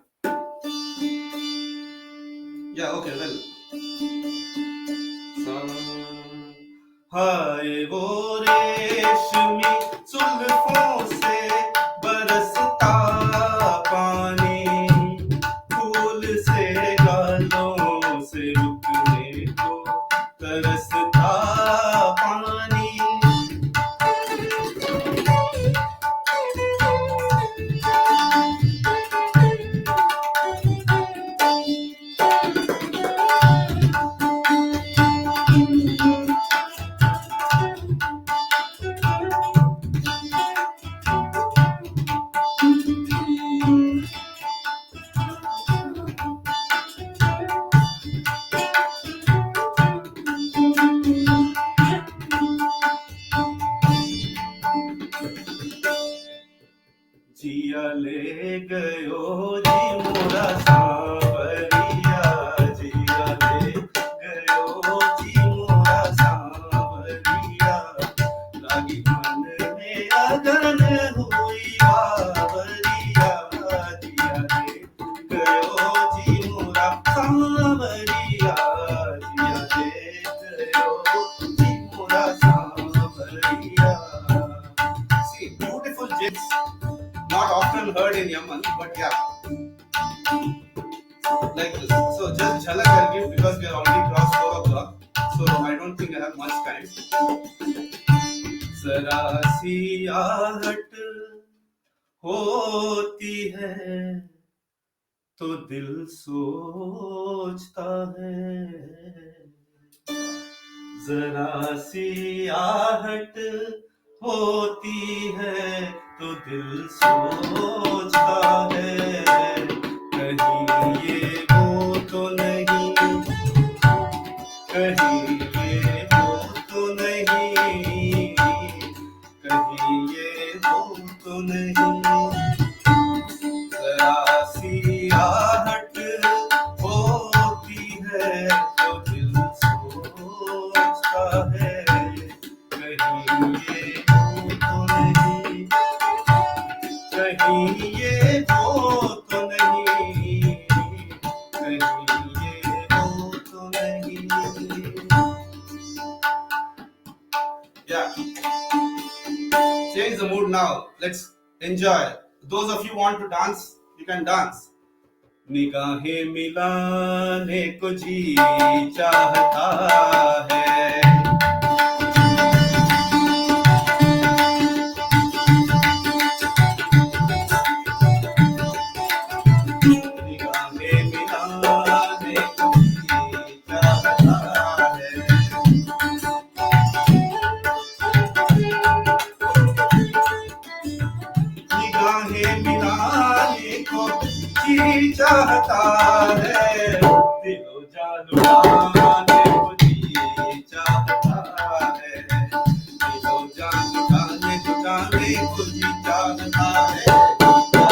Yeah. Okay. Well, हाय वो रेशमी जुल्फों से बरसता पानी, फूल से गालों से रुकने को तरसता पानी। जिया ले गयो जी मोरा सांवरिया, जिया ले गयो जी मोरा सांवरिया, लागी मन में अगन हुई बावरिया, जिया ले गयो जी मोरा सांवरिया, जिया ले गयो जी मोरा सांवरिया। See, beautiful gems, not often heard in Yaman, but yeah, like this. So just jhalak I'll give because we are already crossed 4 o'clock, so I don't think I have much time. जरा सी आहट होती है तो दिल सोचता है, जरा सी आहट होती है तो दिल सोचता है, कहीं ये वो तो नहीं, कहीं ये वो तो नहीं, कहीं ये वो तो नहीं, जरा सी आहट होती है तो दिल सोचता है, कहीं ये वो तो नहीं, कहीं ये वो तो नहीं, कहीं ये वो तो नहीं। Yeah. Change the mood now. Let's enjoy. Those of you want to dance, you can dance. निगाहें मिलाने को जी चाहता है, निगाहें मिलाने को जी चाहता है, निगाहें मिलाने को जी चाहता है, दिलो जान लुटाने को जी चाहता है, दिलो जान लुटाने को जी चाहता है, चाहता है।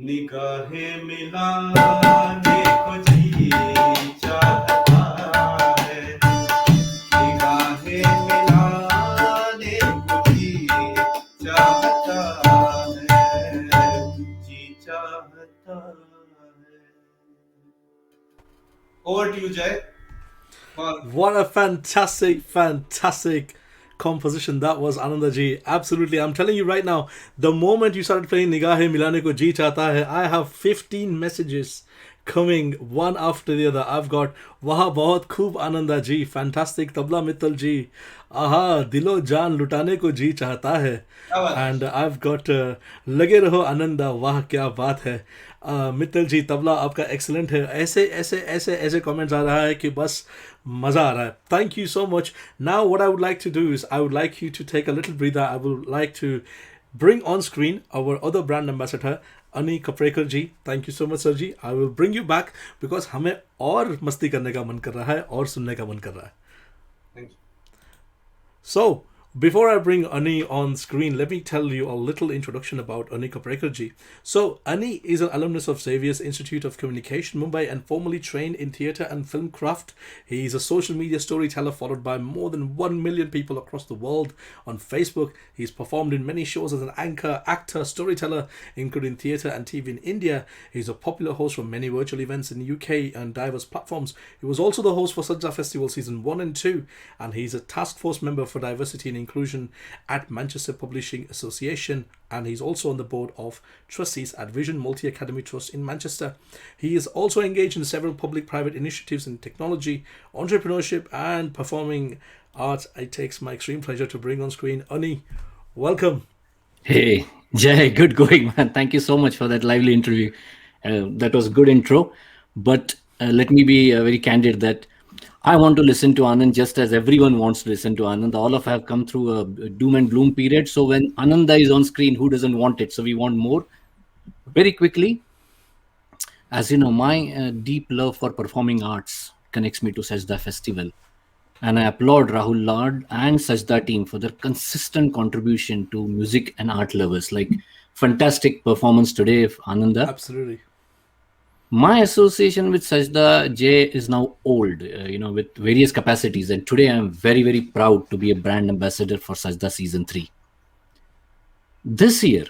निगाहें मिलाने को जी चाहता है, निगाहें मिलाने को जी चाहता है, जी चाहता है। Over to you, Jay. What a fantastic composition that was, Ananda ji. Absolutely. I'm telling you right now, the moment you started playing Nigahe Milane Ko Ji Chahta Hai, I have 15 messages coming one after the other. I've got Waha Bahut Khoob Ananda ji, fantastic Tabla Mittal ji, Aha, Dilo Jaan Lutane Ko Ji Chahta Hai. क्या बात है? And I've got Lage Raho Ananda, Wah Kya Baat Hai. Mittal जी तबला आपका excellent है. ऐसे ऐसे ऐसे ऐसे comments आ रहा है कि बस मज़ा आ रहा है. Thank you so much. Now what I would like to do is I would like you to take a little breather. I would like to bring on screen our other brand ambassador Ani Kaprekar ji. Thank you so much sir ji. I will bring you back because हमें और मस्ती करने का मन कर रहा है और सुनने का मन कर रहा है. Thank you. So, before I bring Ani on screen, let me tell you a little introduction about Ani Kaprekarji. So, Ani is an alumnus of Xavier's Institute of Communication, Mumbai, and formerly trained in theatre and film craft. He is a social media storyteller followed by more than 1 million people across the world on Facebook. He's performed in many shows as an anchor, actor, storyteller, including theatre and TV in India. He's a popular host for many virtual events in the UK and diverse platforms. He was also the host for Sajda Festival Season 1 and 2, and he's a task force member for diversity and inclusion at Manchester Publishing Association, and he's also on the board of trustees at Vision Multi Academy Trust in Manchester. He is also engaged in several public-private initiatives in technology, entrepreneurship, and performing arts. It takes my extreme pleasure to bring on screen Ani. Welcome. Hey, Jay, good going, man. Thank you so much for that lively interview. That was a good intro. But let me be very candid that I want to listen to Anand just as everyone wants to listen to Anand. All of us have come through a doom and gloom period. So when Ananda is on screen, who doesn't want it? So we want more. Very quickly, as you know, my deep love for performing arts connects me to Sajda Festival. And I applaud Rahul Lard and Sajda team for their consistent contribution to music and art lovers. Like, fantastic performance today of Ananda. Absolutely. My association with Sajda J is now old, with various capacities. And today I'm very, very proud to be a brand ambassador for Sajda Season 3. This year,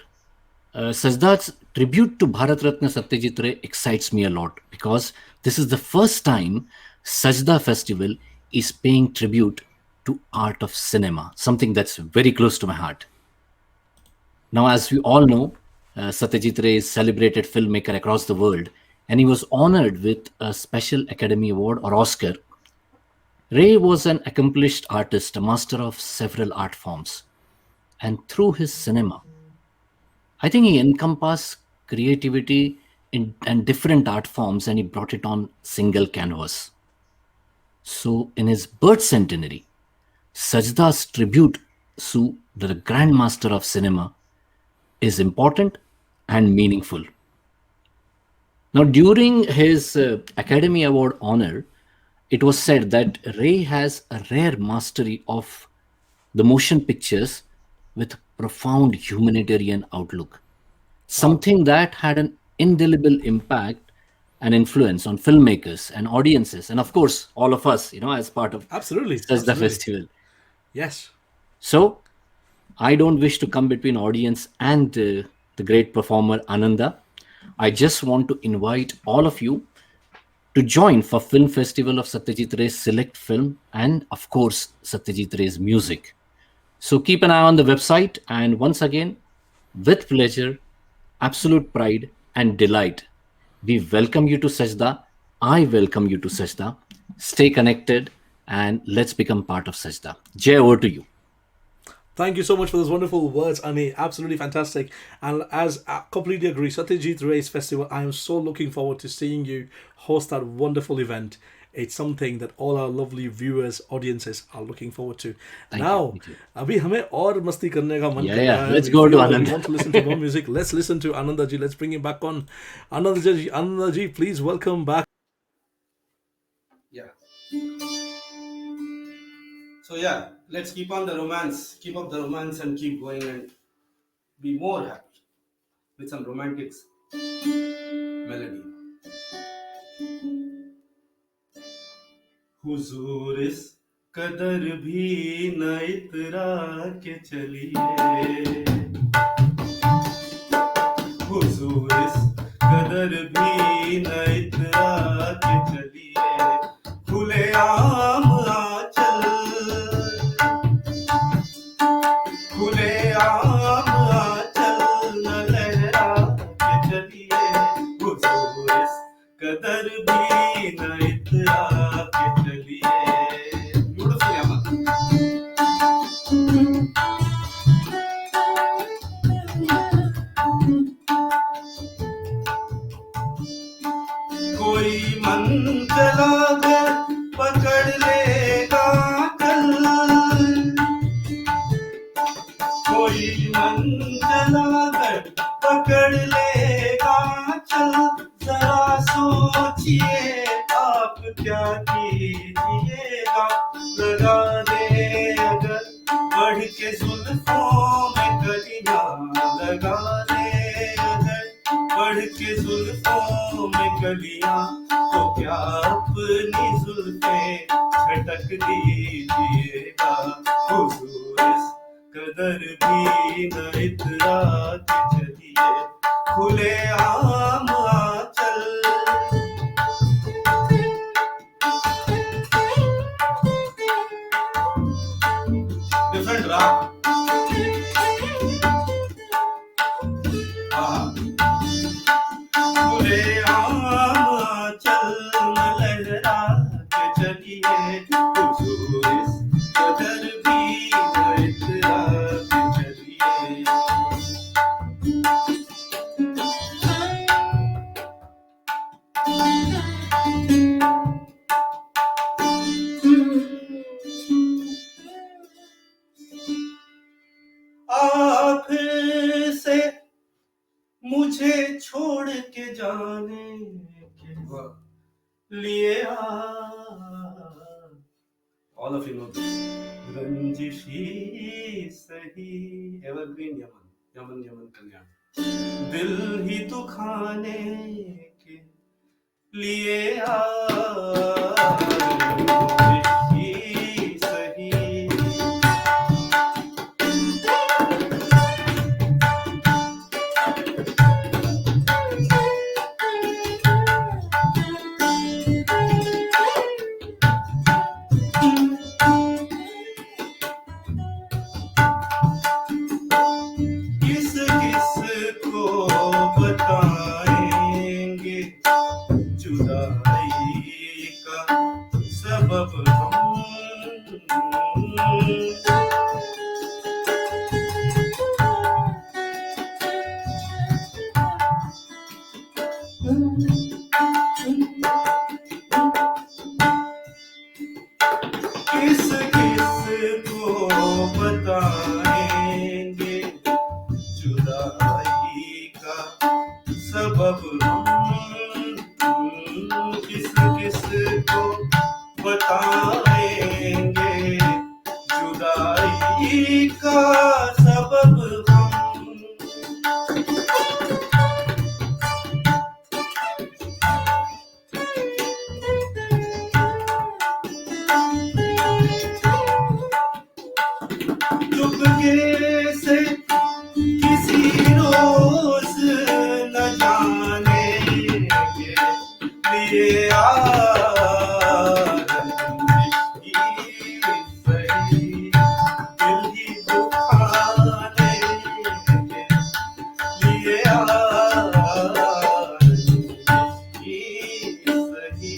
Sajda's tribute to Bharat Ratna Satyajit Ray excites me a lot because this is the first time Sajda Festival is paying tribute to art of cinema, something that's very close to my heart. Now, as we all know, Satyajit Ray is a celebrated filmmaker across the world, and he was honored with a Special Academy Award or Oscar. Ray was an accomplished artist, a master of several art forms. And through his cinema, I think he encompassed creativity and different art forms, and he brought it on single canvas. So in his birth centenary, Sajda's tribute to the Grandmaster of Cinema is important and meaningful. Now, during his Academy Award honor, it was said that Ray has a rare mastery of the motion pictures with profound humanitarian outlook, something that had an indelible impact and influence on filmmakers and audiences, and of course, all of us, as part of Absolutely. Sajda Festival. Yes. So, I don't wish to come between audience and the great performer Ananda. I just want to invite all of you to join for Film Festival of Satyajit Ray's select film and, of course, Satyajit Ray's music. So keep an eye on the website, and once again, with pleasure, absolute pride and delight, we welcome you to Sajda. I welcome you to Sajda. Stay connected and let's become part of Sajda. Jay, over to you. Thank you so much for those wonderful words, Ani. Absolutely fantastic. And as I completely agree, Satyajit Ray's Festival, I am so looking forward to seeing you host that wonderful event. It's something that all our lovely viewers, audiences are looking forward to. Now, अभी हमें और मस्ती करने का मन कर रहा है. Let's go to Ananda. We want to listen to more music. Let's listen to Ananda ji. Let's bring him back on. Ananda ji, please welcome back. Yeah. So yeah, let's keep on the romance, keep up the romance and keep going and be more happy with some romantic melody. हुजूर इस कदर भी न इतरा के चलिए, हुजूर इस कदर भी न इतरा के चलिए, खुले आम आंचल, खुले आम आंचल न लहरा के चलिए, हुजूर इस कदर लगा दे अगर बढ़ के जुल्फों में कलियां लगा दे अगर बढ़ के जुल्फों में कलियां तो क्या अपनी जुल्फे झटक दीजिएगा हुजूर इस कदर भी न इतरा के चलिए खुले आम आंचल डिफरेंट राग खुले आम आंचल में लहरा के चलिए हुजूर इस कदर भी न इतरा के चलिए आप से मुझे छोड़ के जाने के लिए all of you know this रंजिशी सही एवरग्रीन यमन यमन कल्याण दिल ही दुखाने के लिए रंजिशी सही किस किस को बताएंगे जुदाई का सबब हम किस किस को बताएंगे जुदाई का सबब हम किस किस को बताएंगे जुदाई का सबब हम चुपके से किसी रोज न जाने के लिए सही दिल ही दुखाने के लिए सही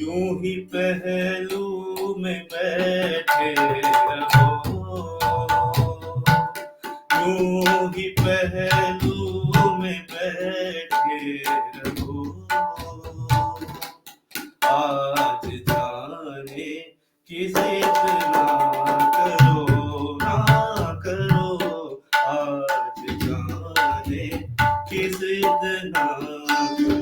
यूं ही पहलू में बैठे रहो यूं ही पहलू में बैठे रहो आज जाने की जिद ना करो आज जाने की जिद ना करो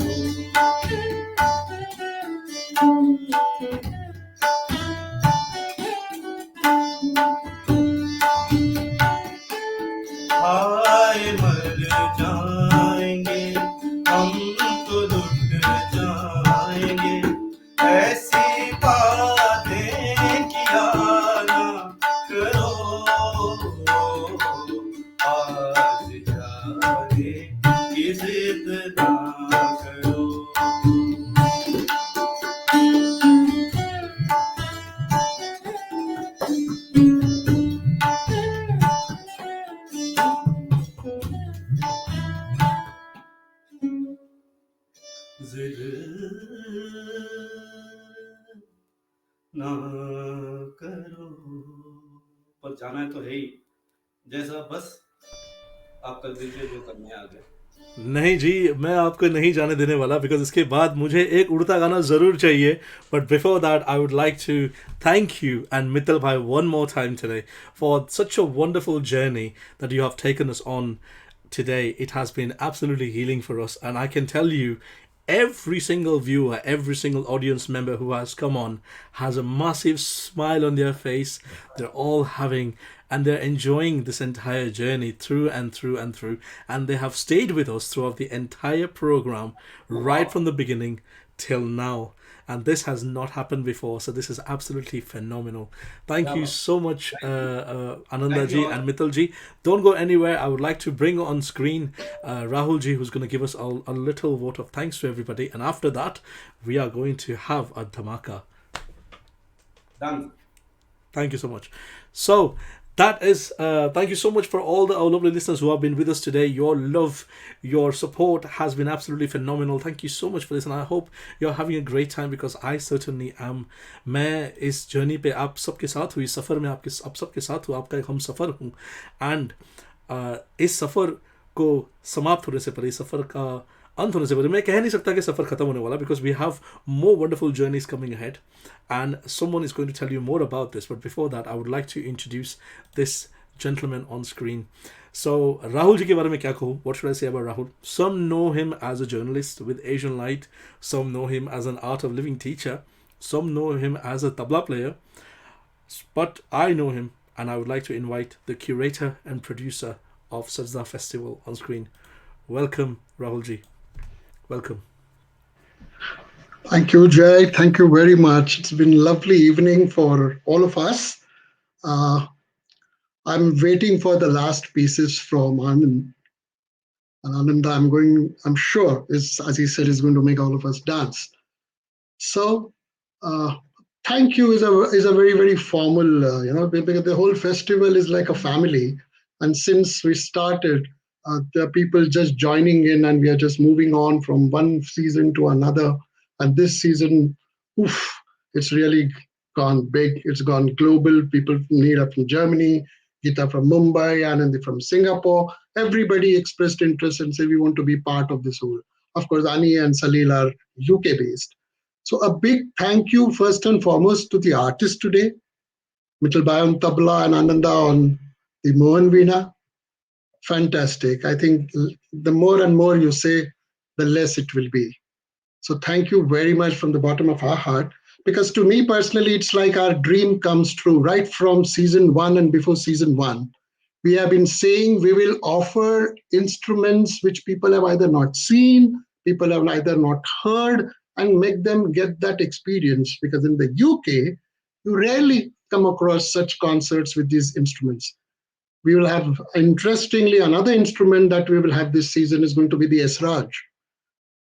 हाय मर जाएंगे हम तो लुट जाएंगे ऐसी बातें किया ना करो आज जाने की जिद ना करो जिद ना करो पर जाना है तो है ही जैसा बस आप कर दीजिए जो करने आ गए नहीं जी, मैं आपको नहीं जाने देने वाला बिकॉज इसके बाद मुझे एक उड़ता गाना ज़रूर चाहिए. But before that I would like to thank you and Mittal भाई one more time today for such a wonderful journey that you have taken us on today. It has been absolutely healing for us, and I can tell you every single viewer, every single audience member who has come on has a massive smile on their face. They're all having and they're enjoying this entire journey through and through and through. And they have stayed with us throughout the entire program, right from the beginning till now. And this has not happened before, so this is absolutely phenomenal. Thank you so much, Ananda ji and Mittal ji. Don't go anywhere. I would like to bring on screen Rahul ji, who's going to give us a little vote of thanks to everybody. And after that, we are going to have a dhamaka. Done. Thank you so much. So that is thank you so much for all our lovely listeners who have been with us today. Your love, your support has been absolutely phenomenal. Thank you so much for this, and I hope you're having a great time, because I certainly am. मैं इस journey पे आप सबके साथ हूँ, इस सफ़र में आप सबके साथ हूँ, आपका एक हम सफ़र हूँ. एंड इस सफ़र को समाप्त होने से पहले, इस सफ़र का अंत होने से पहले मैं कह नहीं सकता कि सफ़र ख़त्म होने वाला, because we have more wonderful journeys coming ahead and someone is going to tell you more about this. But before that, I would like to introduce this gentleman on screen. So Rahul ji ke bare mein kya kahu? What should I say about Rahul? Some know him as a journalist with Asian Light. Some know him as an art of living teacher. Some know him as a tabla player. But I know him, and I would like to invite the curator and producer of Sajda Festival on screen. Welcome, Rahul ji. Welcome. Thank you, Jay. Thank you very much. It's been a lovely evening for all of us. I'm waiting for the last pieces from Anand. And Ananda, I'm sure, as he said, is going to make all of us dance. So, thank you is a very, very formal, because the whole festival is like a family. And since we started, there are people just joining in, and we are just moving on from one season to another. And this season, it's really gone big. It's gone global. People from Neera from Germany, Gita from Mumbai, Anandi from Singapore. Everybody expressed interest and said we want to be part of this whole. Of course, Ani and Salil are UK based. So a big thank you first and foremost to the artists today, Mittalbai on tabla and Ananda on the Mohan Veena. Fantastic. I think the more and more you say, the less it will be. So thank you very much from the bottom of our heart, because to me personally, it's like our dream comes true right from season 1 and before season 1. We have been saying we will offer instruments which people have either not seen, people have either not heard, and make them get that experience, because in the UK, you rarely come across such concerts with these instruments. We will have, interestingly, another instrument that we will have this season is going to be the Esraj.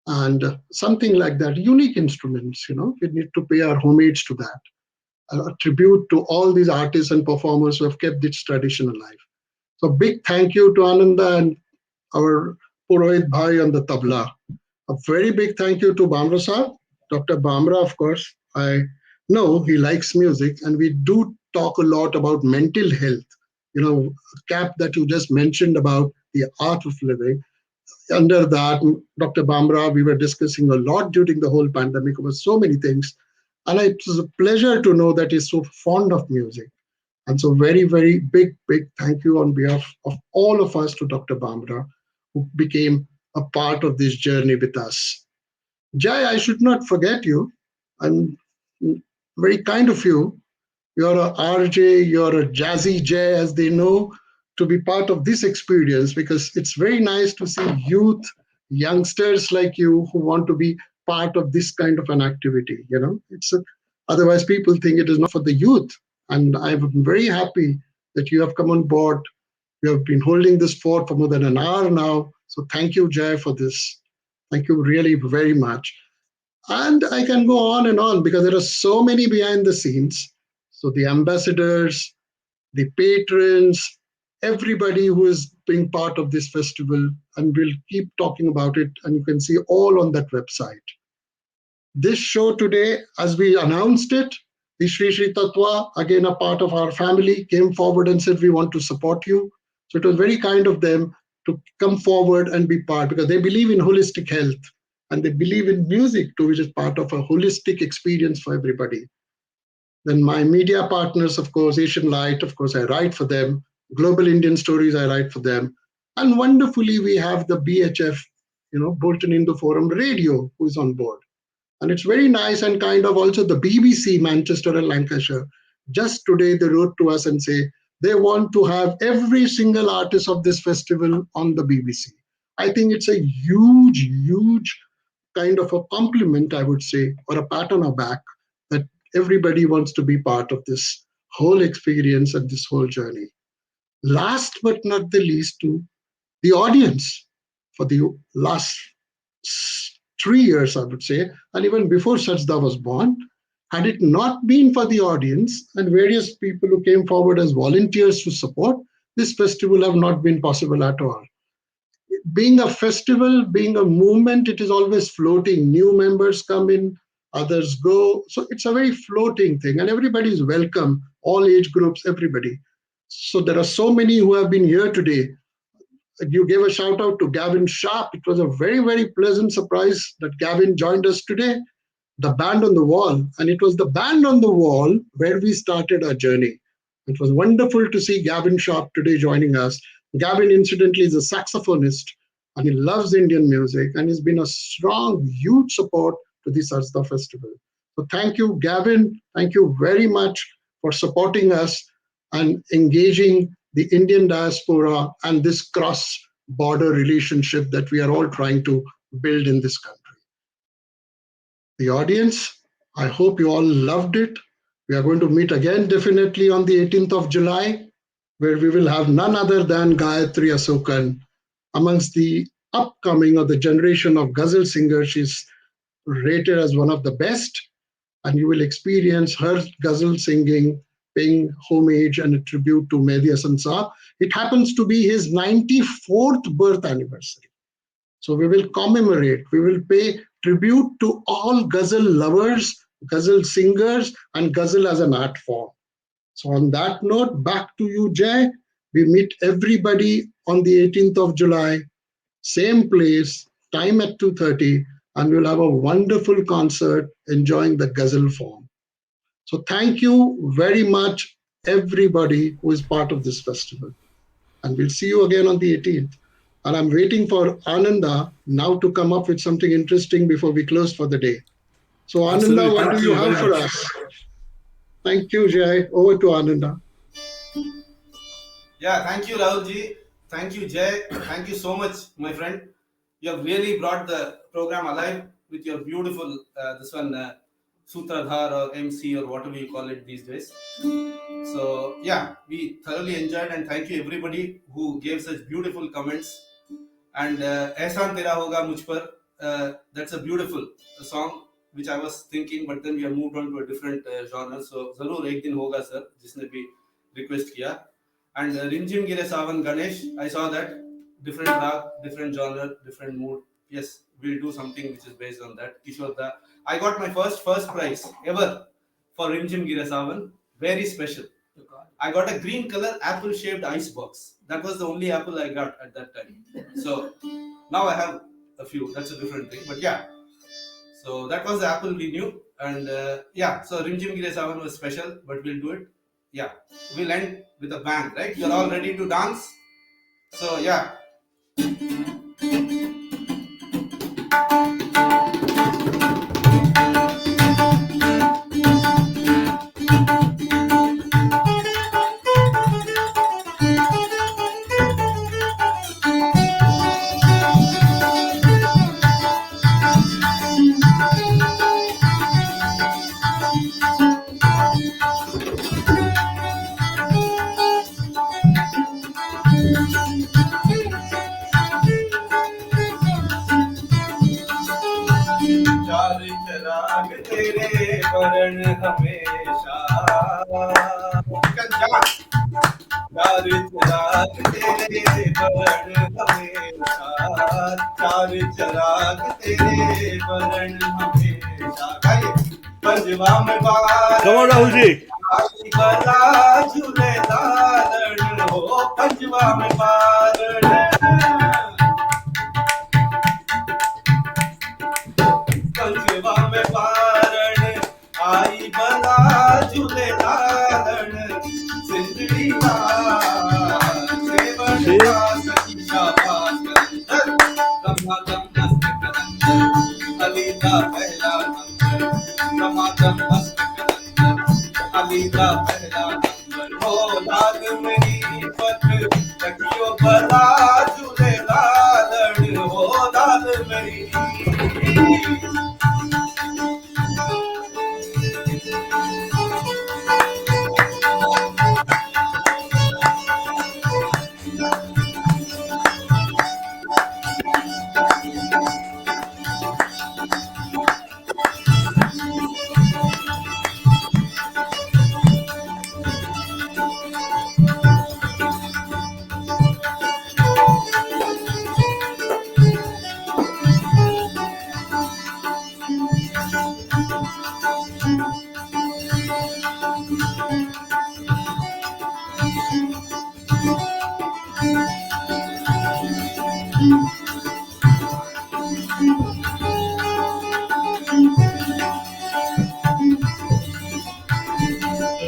And something like that, unique instruments, we need to pay our homage to that, a tribute to all these artists and performers who have kept this tradition alive. So big thank you to Ananda and our Purohit Bhai on the tabla. A very big thank you to Bamra sir, Dr. Bamra, of course. I know he likes music, and we do talk a lot about mental health. Cap that you just mentioned about the art of living. Under that, Dr. Bamra, we were discussing a lot during the whole pandemic about so many things. And it was a pleasure to know that he's so fond of music. And so very, very big thank you on behalf of all of us to Dr. Bamra, who became a part of this journey with us. Jai, I should not forget you. I'm very kind of you. You're a RJ, you're a Jazzy J, as they know, to be part of this experience, because it's very nice to see youth, youngsters like you who want to be part of this kind of an activity. Otherwise people think it is not for the youth. And I'm very happy that you have come on board. You have been holding this fort for more than an hour now. So thank you, Jay, for this. Thank you really very much. And I can go on and on, because there are so many behind the scenes. So the ambassadors, the patrons, everybody who is being part of this festival, and we'll keep talking about it, and you can see all on that website. This show today, as we announced it, the Sri Sri Tattva, again a part of our family, came forward and said, we want to support you. So it was very kind of them to come forward and be part, because they believe in holistic health, and they believe in music too, which is part of a holistic experience for everybody. Then my media partners, of course, Asian Light, of course, I write for them. Global Indian Stories, I write for them. And wonderfully, we have the BHF, Bolton Indo Forum Radio, who is on board. And it's very nice, and kind of also the BBC, Manchester and Lancashire. Just today they wrote to us and say they want to have every single artist of this festival on the BBC. I think it's a huge, huge kind of a compliment, I would say, or a pat on our back, that everybody wants to be part of this whole experience and this whole journey. Last but not the least, to the audience for the last 3 years, I would say, and even before Sajda was born, had it not been for the audience and various people who came forward as volunteers to support, this festival have not been possible at all. Being a festival, being a movement, it is always floating. New members come in, others go. So it's a very floating thing, and everybody is welcome, all age groups, everybody. So there are so many who have been here today. You gave a shout out to Gavin Sharp. It was a very, very pleasant surprise that Gavin joined us today, the band on the wall. And it was the band on the wall where we started our journey. It was wonderful to see Gavin Sharp today joining us. Gavin, incidentally, is a saxophonist and he loves Indian music and he's been a strong, huge support to the Sajda Festival. So thank you, Gavin. Thank you very much for supporting us and engaging the Indian diaspora and this cross-border relationship that we are all trying to build in this country. The audience, I hope you all loved it. We are going to meet again definitely on the 18th of July, where we will have none other than Gayatri Asokan amongst the upcoming or the generation of ghazal singers. She's rated as one of the best, and you will experience her ghazal singing, paying homage and a tribute to Mehdi Hasan Saab. It happens to be his 94th birth anniversary. So we will commemorate, we will pay tribute to all ghazal lovers, ghazal singers, and ghazal as an art form. So on that note, back to you, Jay. We meet everybody on the 18th of July, same place, time at 2:30, and we'll have a wonderful concert enjoying the ghazal form. So thank you very much, everybody who is part of this festival. And we'll see you again on the 18th. And I'm waiting for Ananda now to come up with something interesting before we close for the day. So Ananda, Absolutely. what do you have for us? Thank you, Jay. Over to Ananda. Yeah, thank you, Rahulji. Thank you, Jay. Thank you so much, my friend. You have really brought the program alive with your beautiful, Sutradhar or MC or whatever you call it these days. So, yeah, we thoroughly enjoyed, and thank you everybody who gave such beautiful comments. And Ehsan Tera Hoga Mujh Par, that's a beautiful song which I was thinking, but then we have moved on to a different genre. So, Zarur Ek Din Hoga Sir, jisne bhi request kiya. And Rimjim Gire Savan Ganesh, I saw that. Different rag, different genre, different mood. Yes, we'll do something which is based on that. Kishore, I got my first prize ever for Rimjim Gire Savan. Very special. I got a green color apple shaped ice box. That was the only apple I got at that time. So now I have a few. That's a different thing. But yeah. So that was the apple we knew. And yeah, so Rimjim Gire Savan was special, but we'll do it. Yeah. We'll end with a bang, right? You're all ready to dance? So yeah. वरण हमेशा चार चिराग तेरे वरण हमेशा चार चिराग तेरे वरण हमेशा पंजवा में Come on, Rahul ji. बला झूले दारण हो पंजवा में बारण पंजवा में बारण आई बला झूले दारण सिंदड़ी सेवन का सखी शाबाश दमादम मस्त कलंदर अली का पहला नंबर हो लाल मेरी पत लगियो भला झूले लालड़ हो लाल मेरी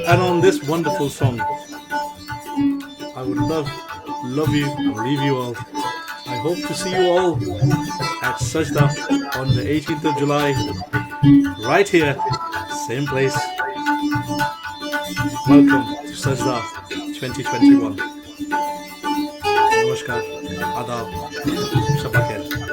And on this wonderful song, I would love you, and leave you all. I hope to see you all at Sajda on the 18th of July, right here, same place. Welcome to Sajda 2021. Namaskar, Adab, Shabakir.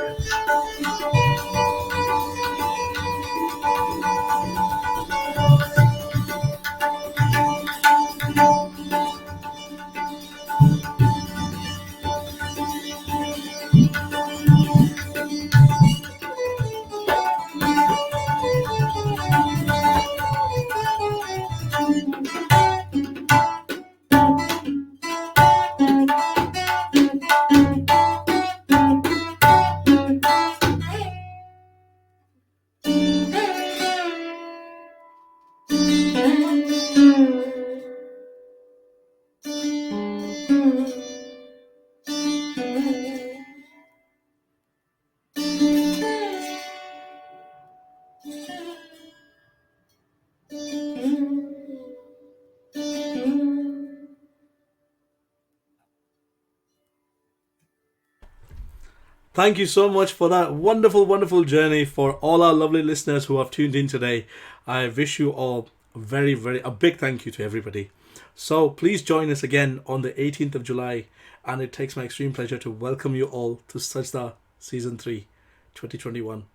Thank you so much for that wonderful, wonderful journey. For all our lovely listeners who have tuned in today, I wish you all a big thank you to everybody. So please join us again on the 18th of July, and it takes my extreme pleasure to welcome you all to Sajda Season 3, 2021.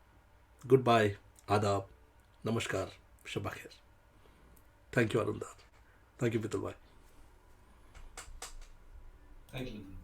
Goodbye, Adab, Namaskar, Shabakir. Thank you, Ananda. Thank you, Vitulbhai. Thank you.